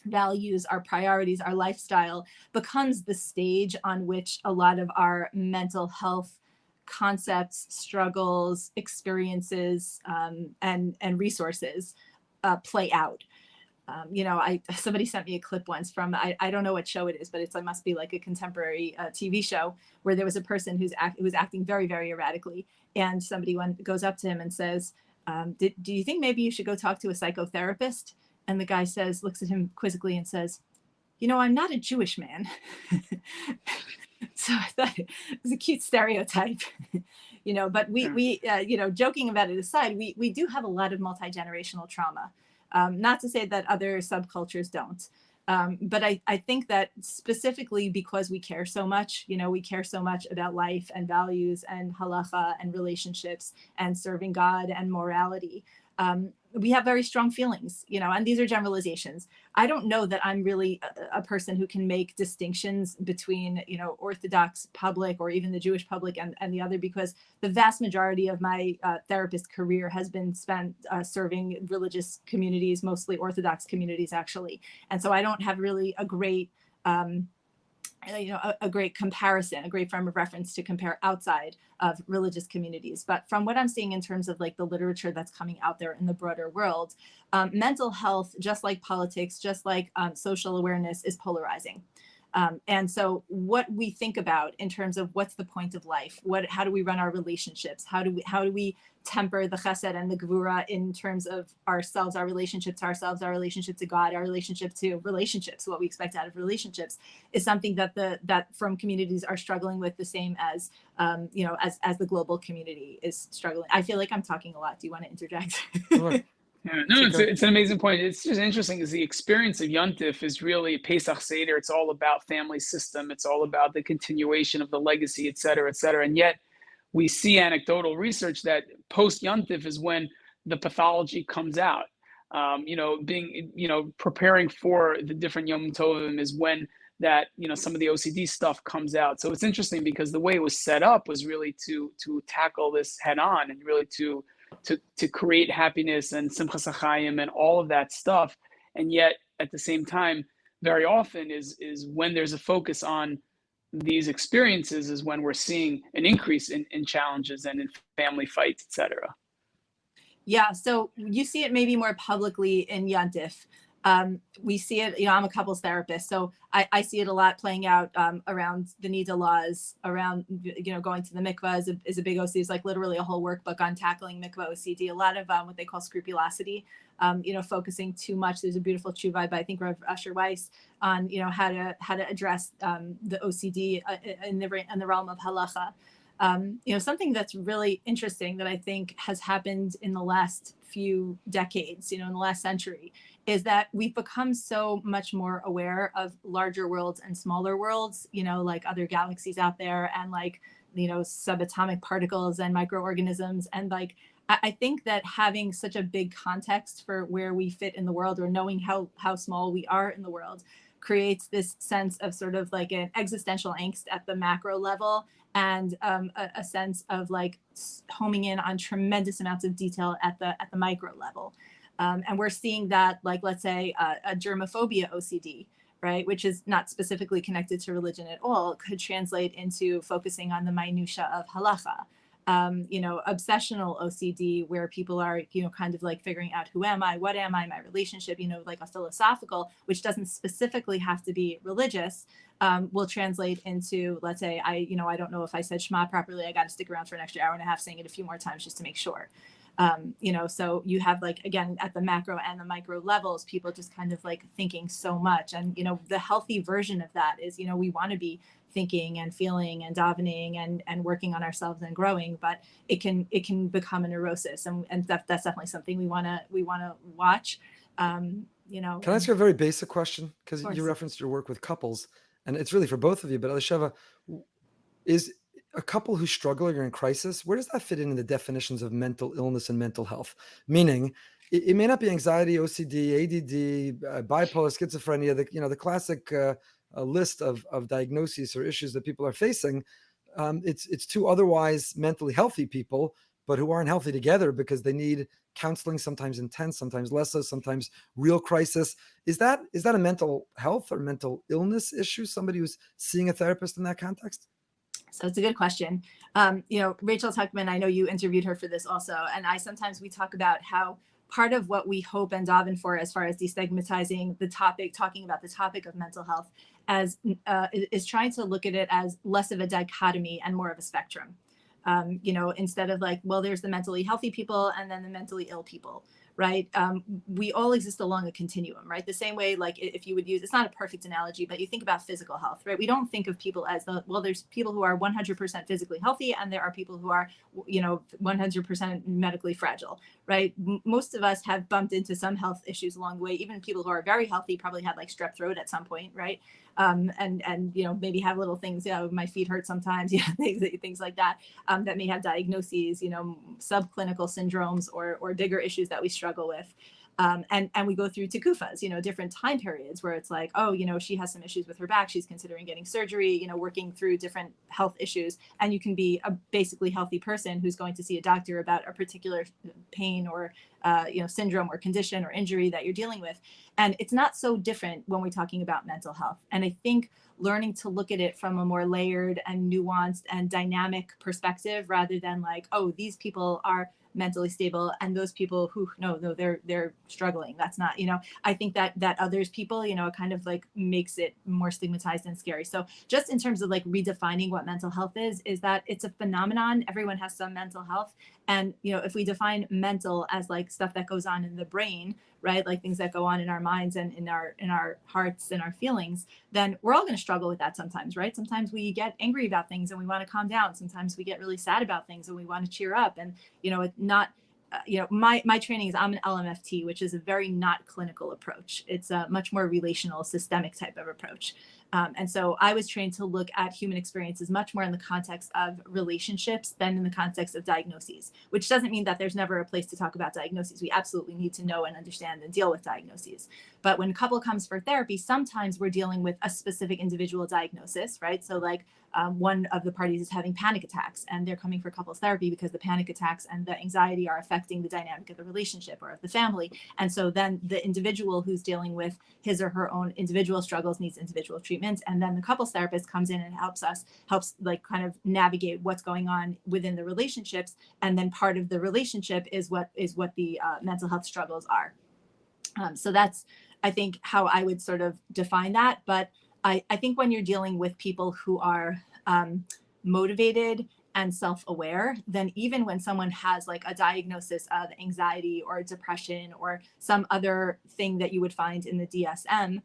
values, our priorities, our lifestyle becomes the stage on which a lot of our mental health concepts, struggles, experiences, and resources play out. Somebody sent me a clip once from, I don't know what show it is, but it must be like a contemporary TV show where there was a person who was acting very, very erratically. And somebody goes up to him and says, do you think maybe you should go talk to a psychotherapist? And the guy looks at him quizzically and says, I'm not a Jewish man. So I thought it was a cute stereotype, but we joking about it aside, we do have a lot of multi-generational trauma. Not to say that other subcultures don't. But I think that specifically because we care so much, we care so much about life and values and halacha and relationships and serving God and morality. We have very strong feelings, and these are generalizations. I don't know that I'm really a person who can make distinctions between, Orthodox public or even the Jewish public and the other, because the vast majority of my therapist career has been spent serving religious communities, mostly Orthodox communities, actually. And so I don't have really a great a great comparison, a great frame of reference to compare outside of religious communities. But from what I'm seeing in terms of the literature that's coming out there in the broader world, mental health, just like politics, just like social awareness, is polarizing. And so what we think about in terms of what's the point of life, how do we run our relationships? How do we temper the chesed and the gvura in terms of ourselves, our relationship to ourselves, our relationship to God, our relationship to relationships, what we expect out of relationships, is something that from communities are struggling with the same as, as the global community is struggling. I feel like I'm talking a lot. Do you want to interject? Sure. Yeah, no, it's an amazing point. It's just interesting because the experience of Yontif is really Pesach Seder. It's all about family system. It's all about the continuation of the legacy, et cetera, et cetera. And yet we see anecdotal research that post Yontif is when the pathology comes out. Preparing for the different Yom Tovim is when that, some of the OCD stuff comes out. So it's interesting because the way it was set up was really to tackle this head on and really to create happiness and simchas hachayim and all of that stuff. And yet at the same time, very often is when there's a focus on these experiences is when we're seeing an increase in challenges and in family fights, et cetera. Yeah, so you see it maybe more publicly in Yontif. We see it, I'm a couples therapist, so I see it a lot playing out around the Nida laws, around, going to the mikvah is a big OCD. It's like literally a whole workbook on tackling mikvah OCD, a lot of what they call scrupulosity, focusing too much. There's a beautiful tshuva by, I think, Rav Asher Weiss on, how to address the OCD in the realm of halacha. Something that's really interesting that I think has happened in the last few decades, in the last century, is that we've become so much more aware of larger worlds and smaller worlds, like other galaxies out there, and like, subatomic particles and microorganisms. And like, I think that having such a big context for where we fit in the world, or knowing how small we are in the world, creates this sense of sort of like an existential angst at the macro level, and a sense of like homing in on tremendous amounts of detail at the micro level. And we're seeing that, like, let's say a germophobia OCD, right, which is not specifically connected to religion at all, could translate into focusing on the minutia of halacha. Obsessional OCD, where people are, kind of like figuring out who am I, what am I, my relationship, like a philosophical, which doesn't specifically have to be religious, will translate into, let's say, I don't know if I said Shema properly, I got to stick around for an extra hour and a half saying it a few more times just to make sure. So you have, like, again, at the macro and the micro levels, people just kind of like thinking so much. And, the healthy version of that is, we want to be thinking and feeling and davening and working on ourselves and growing, but it can become a neurosis. And that's definitely something we want to watch. Can I ask you a very basic question? Because course. you referenced your work with couples, and it's really for both of you, but Elisheva, is a couple who's struggling or in crisis, where does that fit in the definitions of mental illness and mental health? Meaning, it may not be anxiety, OCD, ADD, bipolar, schizophrenia, the classic list of diagnoses or issues that people are facing. It's two otherwise mentally healthy people, but who aren't healthy together because they need counseling, sometimes intense, sometimes less so, sometimes real crisis. Is that a mental health or mental illness issue? Somebody who's seeing a therapist in that context? So it's a good question. Rachel Tuchman, I know you interviewed her for this also. And we talk about how part of what we hope and daven for as far as destigmatizing the topic, talking about the topic of mental health, as is trying to look at it as less of a dichotomy and more of a spectrum. Instead of like, well, there's the mentally healthy people and then the mentally ill people, right? We all exist along a continuum, right? The same way, like if you would use, it's not a perfect analogy, but you think about physical health, right? We don't think of people as there's people who are 100% physically healthy and there are people who are, 100% medically fragile, right? Most of us have bumped into some health issues along the way. Even people who are very healthy probably had like strep throat at some point, right? And maybe have little things, my feet hurt sometimes, things like that, that may have diagnoses, subclinical syndromes or bigger issues that we struggle with. And we go through tikufas, different time periods where it's like, oh, she has some issues with her back. She's considering getting surgery, working through different health issues. And you can be a basically healthy person who's going to see a doctor about a particular pain or, syndrome or condition or injury that you're dealing with. And it's not so different when we're talking about mental health. And I think learning to look at it from a more layered and nuanced and dynamic perspective, rather than like, oh, these people are mentally stable and those people who no they're struggling, that's not, I think that others people, kind of like makes it more stigmatized and scary. So just in terms of like redefining what mental health is that it's a phenomenon. Everyone has some mental health, and if we define mental as like stuff that goes on in the brain, right, like things that go on in our minds and in our hearts and our feelings, then we're all going to struggle with that sometimes, right? Sometimes we get angry about things and we want to calm down. Sometimes we get really sad about things and we want to cheer up. And it's not, my training is, I'm an LMFT, which is a very not clinical approach. It's a much more relational, systemic type of approach. And so I was trained to look at human experiences much more in the context of relationships than in the context of diagnoses, which doesn't mean that there's never a place to talk about diagnoses. We absolutely need to know and understand and deal with diagnoses. But when a couple comes for therapy, sometimes we're dealing with a specific individual diagnosis, right? So like one of the parties is having panic attacks and they're coming for couples therapy because the panic attacks and the anxiety are affecting the dynamic of the relationship or of the family. And so then the individual who's dealing with his or her own individual struggles needs individual treatments. And then the couples therapist comes in and helps like kind of navigate what's going on within the relationships. And then part of the relationship is what the mental health struggles are. So that's, I think, how I would sort of define that. But I think when you're dealing with people who are motivated and self-aware, then even when someone has like a diagnosis of anxiety or depression or some other thing that you would find in the DSM,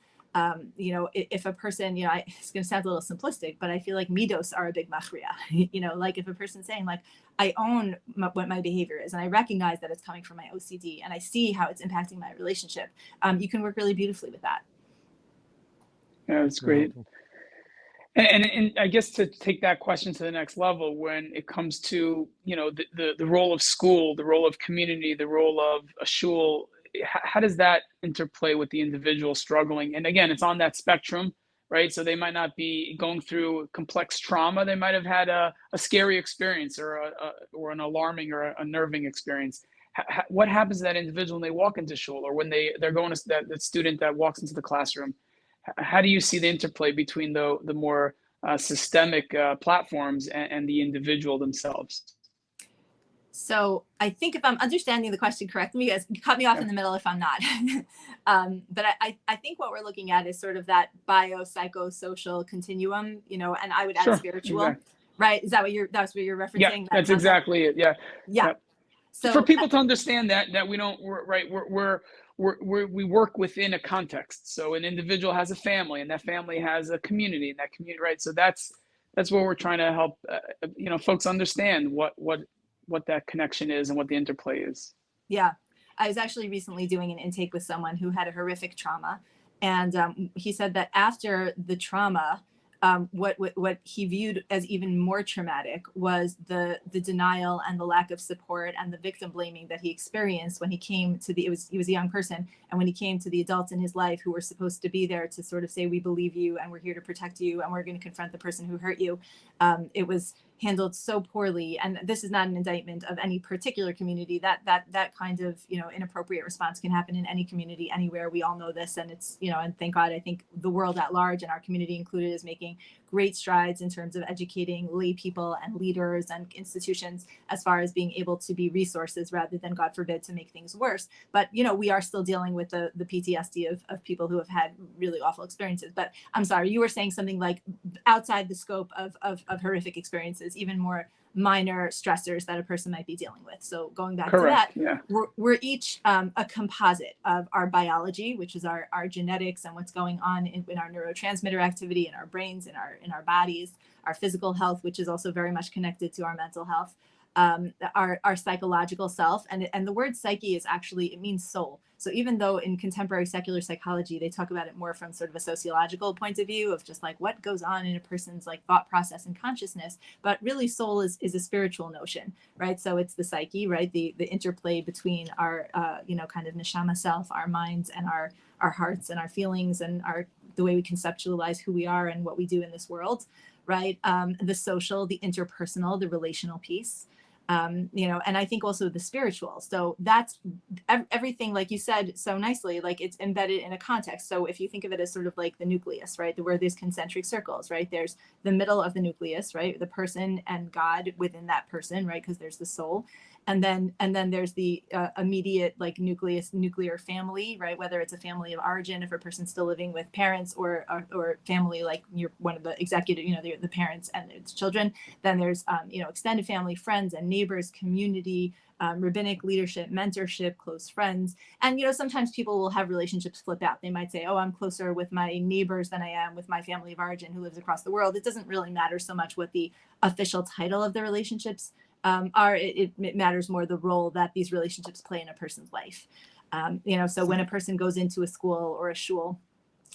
You know, if a person, you know, it's going to sound a little simplistic, but I feel like midos are a big machria. You know, like if a person's saying like, I own what my behavior is, and I recognize that it's coming from my OCD, and I see how it's impacting my relationship, you can work really beautifully with that. Yeah, that's great. And I guess to take that question to the next level, when it comes to, you know, the role of school, the role of community, the role of a shul, how does that interplay with the individual struggling? And again, it's on that spectrum, right? So they might not be going through complex trauma. They might have had a scary experience or an alarming or a nerving experience. What happens to that individual when they walk into shul, or when they're going to that student that walks into the classroom? How do you see the interplay between the more systemic platforms and the individual themselves? So I think if I'm understanding the question correctly, you guys cut me off in the middle if I'm not. But I think what we're looking at is sort of that biopsychosocial continuum, you know, and I would add spiritual, exactly. Right? Is that that's what you're referencing? Yeah, that's exactly it. Yeah. Yeah. So for people to understand that we don't, we work within a context. So an individual has a family, and that family has a community, and that community, right? So that's what we're trying to help, you know, folks understand what that connection is and what the interplay is. Yeah, I was actually recently doing an intake with someone who had a horrific trauma, and he said that after the trauma, what he viewed as even more traumatic was the denial and the lack of support and the victim blaming that he experienced when he came to he was a young person, and when he came to the adults in his life who were supposed to be there to sort of say, we believe you and we're here to protect you and we're going to confront the person who hurt you. It was handled so poorly, and this is not an indictment of any particular community. That kind of, you know, inappropriate response can happen in any community anywhere. We all know this, and it's, you know, and thank God, I think the world at large, and our community included, is making great strides in terms of educating lay people and leaders and institutions as far as being able to be resources rather than, God forbid, to make things worse. But, you know, we are still dealing with the PTSD of people who have had really awful experiences. But I'm sorry, you were saying something like outside the scope of horrific experiences, even more minor stressors that a person might be dealing with. So going back Correct. to that, yeah. we're each a composite of our biology, which is our genetics and what's going on in our neurotransmitter activity in our brains, in our bodies, our physical health, which is also very much connected to our mental health, our psychological self. And the word psyche is actually, it means soul. So even though in contemporary secular psychology, they talk about it more from sort of a sociological point of view of just like what goes on in a person's like thought process and consciousness, but really soul is a spiritual notion, right? So it's the psyche, right? The interplay between our, you know, kind of neshama self, our minds and our hearts and our feelings and the way we conceptualize who we are and what we do in this world, right? The social, the interpersonal, the relational piece. You know, and I think also the spiritual. So that's everything, like you said so nicely, like it's embedded in a context. So if you think of it as sort of like the nucleus, right, where there's concentric circles, right, there's the middle of the nucleus, right, the person and God within that person, right, because there's the soul. And then there's the immediate like nuclear family, right? Whether it's a family of origin, if a person's still living with parents, or family like you're one of the executive, you know, the parents and its children. Then there's you know, extended family, friends and neighbors, community, rabbinic leadership, mentorship, close friends. And, you know, sometimes people will have relationships flip out. They might say, oh, I'm closer with my neighbors than I am with my family of origin who lives across the world. It doesn't really matter so much what the official title of the relationships are. It matters more the role that these relationships play in a person's life. You know, so when a person goes into a school or a shul,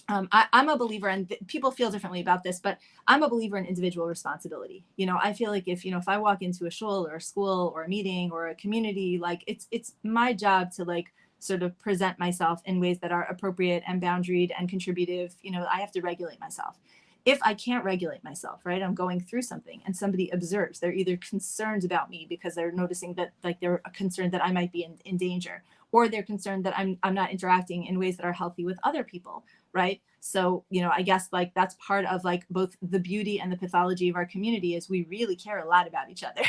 I'm a believer, and people feel differently about this, but I'm a believer in individual responsibility. You know, I feel like if I walk into a shul or a school or a meeting or a community, like it's my job to like sort of present myself in ways that are appropriate and boundaried and contributive. You know, I have to regulate myself. If I can't regulate myself, right, I'm going through something and somebody observes, they're either concerned about me because they're noticing that like they're concerned that I might be in danger, or they're concerned that I'm not interacting in ways that are healthy with other people, right? So, you know, I guess like that's part of like both the beauty and the pathology of our community is we really care a lot about each other,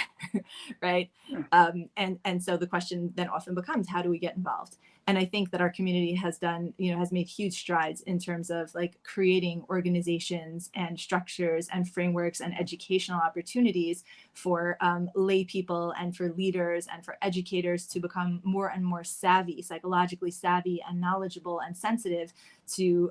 right? And so the question then often becomes, how do we get involved? And I think that our community has done, you know, has made huge strides in terms of like creating organizations and structures and frameworks and educational opportunities for lay people and for leaders and for educators to become more and more savvy, psychologically savvy and knowledgeable and sensitive to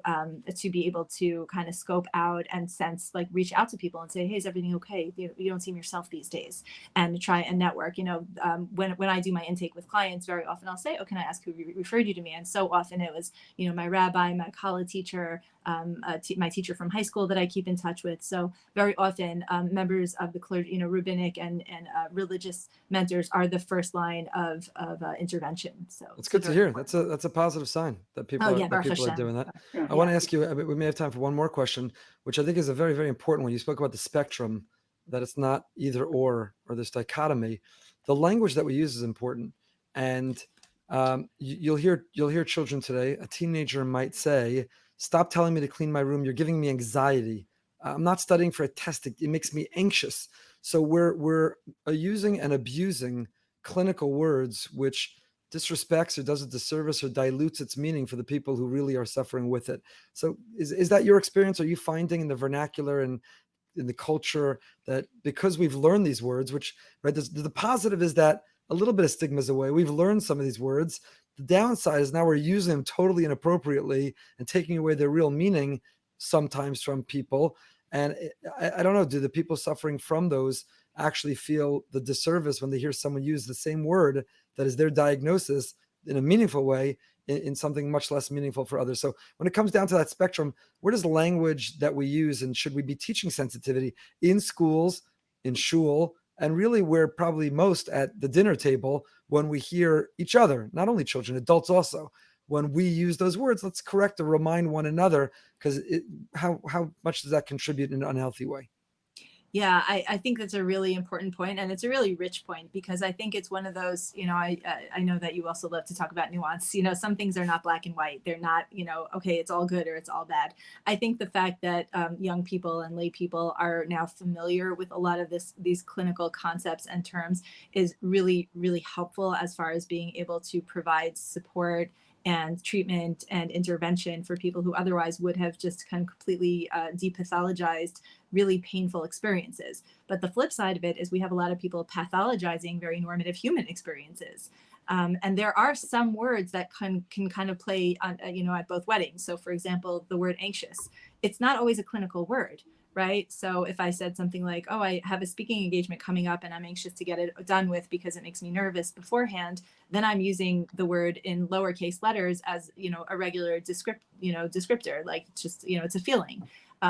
to be able to kind of scope out and sense, like reach out to people and say, hey, is everything okay? You don't seem yourself these days, and try and network. When I do my intake with clients, very often I'll say, oh, can I ask who referred you to me? And so often it was, my rabbi, my college teacher, my teacher from high school that I keep in touch with. So very often members of the clergy, rabbinic and religious mentors are the first line of intervention. So it's good to hear. That's a positive sign that people are doing that. Yeah. I want to ask you, we may have time for one more question, which I think is a very, very important one. You spoke about the spectrum, that it's not either or this dichotomy. The language that we use is important. And you'll hear children today, a teenager might say, stop telling me to clean my room. You're giving me anxiety. I'm not studying for a test. It makes me anxious. So we're using and abusing clinical words, which disrespects or does a disservice or dilutes its meaning for the people who really are suffering with it. So is that your experience? Are you finding in the vernacular and in the culture that because we've learned these words, which, right, the positive is that a little bit of stigma is away. We've learned some of these words. The downside is now we're using them totally inappropriately and taking away their real meaning sometimes from people. And I don't know, do the people suffering from those actually feel the disservice when they hear someone use the same word that is their diagnosis in a meaningful way in something much less meaningful for others? So when it comes down to that spectrum, where does language that we use, and should we be teaching sensitivity in schools, in shul, and really we're probably most at the dinner table when we hear each other, not only children, adults also, when we use those words, let's correct or remind one another, because how much does that contribute in an unhealthy way? Yeah, I think that's a really important point, and it's a really rich point, because I think it's one of those, I know that you also love to talk about nuance. Some things are not black and white. They're not, okay, it's all good or it's all bad. I think the fact that young people and lay people are now familiar with a lot of these clinical concepts and terms is really, really helpful as far as being able to provide support and treatment and intervention for people who otherwise would have just kind of completely depathologized really painful experiences. But the flip side of it is we have a lot of people pathologizing very normative human experiences. And there are some words that can kind of play on, at both weddings. So for example, the word anxious, it's not always a clinical word, right? So if I said something like, oh, I have a speaking engagement coming up and I'm anxious to get it done with because it makes me nervous beforehand, then I'm using the word in lowercase letters as, a regular descriptor, like just, it's a feeling.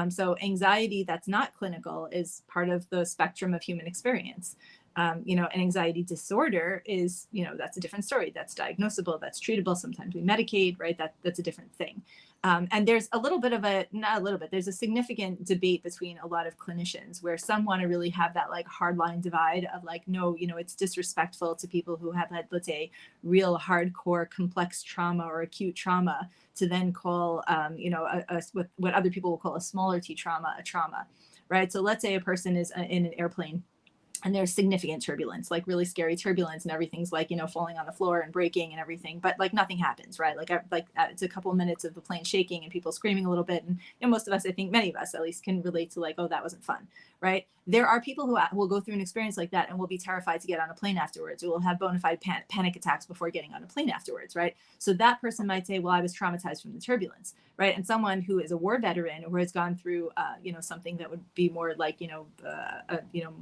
So anxiety that's not clinical is part of the spectrum of human experience. An anxiety disorder is, that's a different story. That's diagnosable, that's treatable. Sometimes we medicate, right? That's a different thing. And there's there's a significant debate between a lot of clinicians where some want to really have that like hardline divide of like, no, it's disrespectful to people who have had, let's say, real hardcore complex trauma or acute trauma to then call, what other people will call a smaller T trauma, a trauma, right? So let's say a person is in an airplane and there's significant turbulence, like really scary turbulence, and everything's like, falling on the floor and breaking and everything, but like nothing happens, right? It's a couple minutes of the plane shaking and people screaming a little bit. And most of us, I think many of us at least, can relate to like, oh, that wasn't fun, right? There are people who will go through an experience like that and will be terrified to get on a plane afterwards, or will have bona fide panic attacks before getting on a plane afterwards, right? So that person might say, well, I was traumatized from the turbulence, right? And someone who is a war veteran or has gone through, something that would be more like,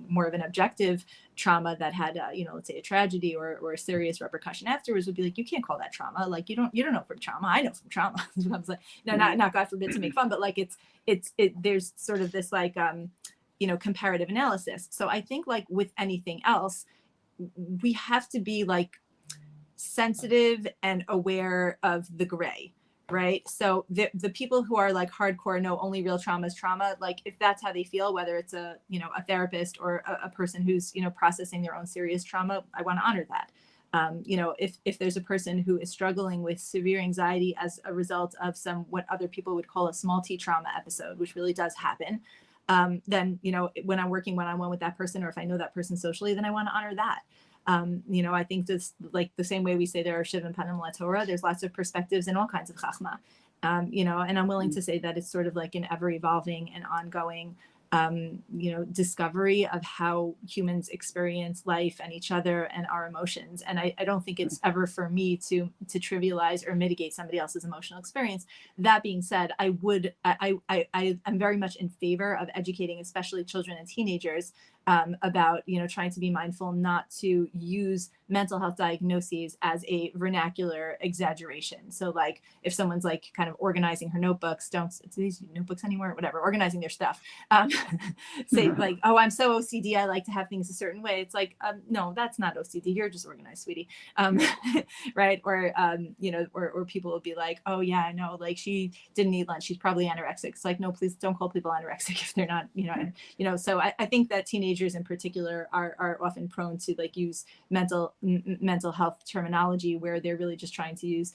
more of an objective trauma that had, let's say a tragedy or a serious repercussion afterwards would be like, you can't call that trauma. Like, you don't know from trauma. I know from trauma. I was like, no, not God forbid to make fun, but like there's sort of this like, comparative analysis. So I think like with anything else, we have to be like sensitive and aware of the gray, right? So the people who are like hardcore, no, only real trauma is trauma. Like if that's how they feel, whether it's a therapist or a person who's, processing their own serious trauma, I want to honor that. If there's a person who is struggling with severe anxiety as a result of what other people would call a small T trauma episode, which really does happen, then, when I'm working one-on-one with that person, or if I know that person socially, then I want to honor that. I think just like the same way we say there are Shivan Panim LaTorah, there's lots of perspectives in all kinds of Chachma, and I'm willing to say that it's sort of like an ever evolving and ongoing discovery of how humans experience life and each other and our emotions. And I don't think it's ever for me to trivialize or mitigate somebody else's emotional experience. That being said, I'm very much in favor of educating, especially children and teenagers, about trying to be mindful not to use mental health diagnoses as a vernacular exaggeration. So like if someone's like kind of organizing her notebooks, do these notebooks anymore? Whatever, organizing their stuff. Say like, oh, I'm so OCD, I like to have things a certain way. It's like, no, that's not OCD. You're just organized, sweetie. Right? Or or people will be like, oh yeah, I know, like she didn't eat lunch, she's probably anorexic. It's like, no, please don't call people anorexic if they're not, so I think that teenagers in particular are often prone to like use mental health terminology where they're really just trying to use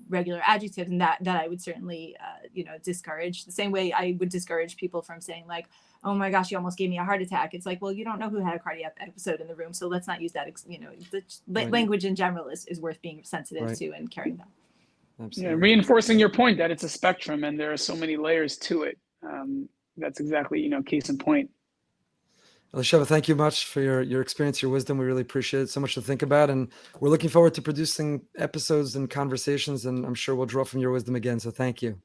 regular adjectives, and that I would certainly discourage. The same way I would discourage people from saying like, oh my gosh, you almost gave me a heart attack. It's like, well, you don't know who had a cardiac episode in the room, so let's not use that. The language in general is worth being sensitive to and caring about. Absolutely. Yeah, reinforcing your point that it's a spectrum and there are so many layers to it. That's exactly, case in point. Elisheva, thank you much for your experience, your wisdom. We really appreciate it. So much to think about. And we're looking forward to producing episodes and conversations, and I'm sure we'll draw from your wisdom again. So thank you.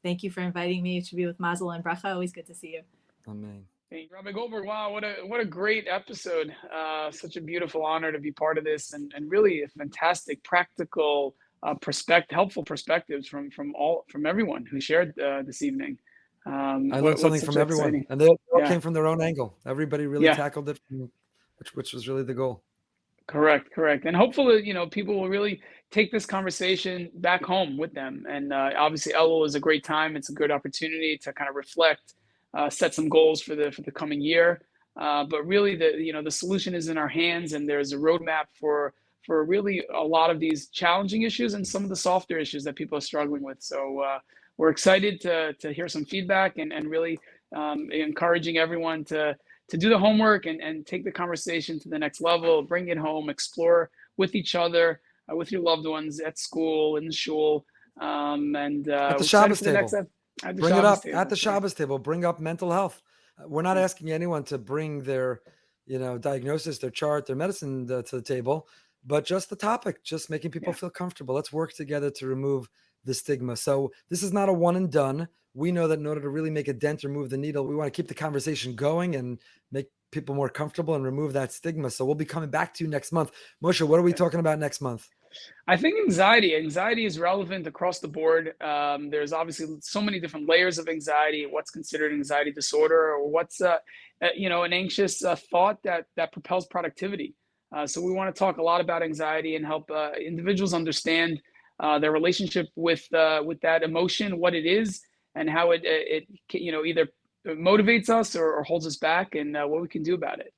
Thank you for inviting me to be with Mazel and Bracha. Always good to see you. Amen. Thank you, Rabbi Goldberg. Wow, what a great episode. Such a beautiful honor to be part of this, and really a fantastic, practical helpful perspectives from everyone who shared this evening. I learned something from everyone, exciting. And they all came from their own angle. Everybody really tackled it, which was really the goal. Correct. And hopefully, people will really take this conversation back home with them. And obviously, Elul is a great time. It's a good opportunity to kind of reflect, set some goals for the coming year. But really, the solution is in our hands, and there's a roadmap for really a lot of these challenging issues and some of the softer issues that people are struggling with. So we're excited to hear some feedback and really encouraging everyone to do the homework and take the conversation to the next level, bring it home, explore with each other, with your loved ones at school, in the shul, and at the Shabbos table. Bring it up at the Shabbos table. Bring up mental health. We're not asking anyone to bring their, diagnosis, their chart, their medicine to the table, but just the topic, just making people feel comfortable. Let's work together to remove the stigma. So this is not a one and done. We know that in order to really make a dent or move the needle, we want to keep the conversation going and make people more comfortable and remove that stigma. So we'll be coming back to you next month. Moshe, what are we talking about next month? I think anxiety is relevant across the board. There's obviously so many different layers of anxiety, what's considered anxiety disorder, or what's an anxious thought that propels productivity. So we want to talk a lot about anxiety and help individuals understand their relationship with that emotion, what it is, and how it either motivates us or holds us back, and what we can do about it.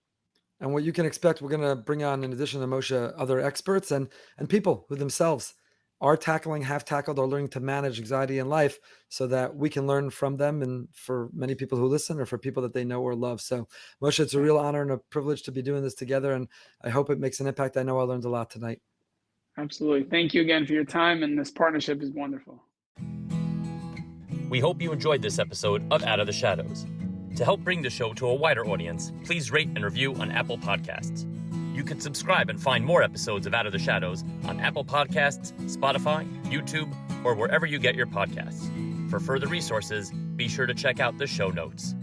And what you can expect, we're going to bring on, in addition to Moshe, other experts and people who themselves are tackling, have tackled, or learning to manage anxiety in life, so that we can learn from them, and for many people who listen, or for people that they know or love. So Moshe, it's a real honor and a privilege to be doing this together, and I hope it makes an impact. I know I learned a lot tonight. Absolutely. Thank you again for your time, and this partnership is wonderful. We hope you enjoyed this episode of Out of the Shadows. To help bring the show to a wider audience, please rate and review on Apple Podcasts. You can subscribe and find more episodes of Out of the Shadows on Apple Podcasts, Spotify, YouTube, or wherever you get your podcasts. For further resources, be sure to check out the show notes.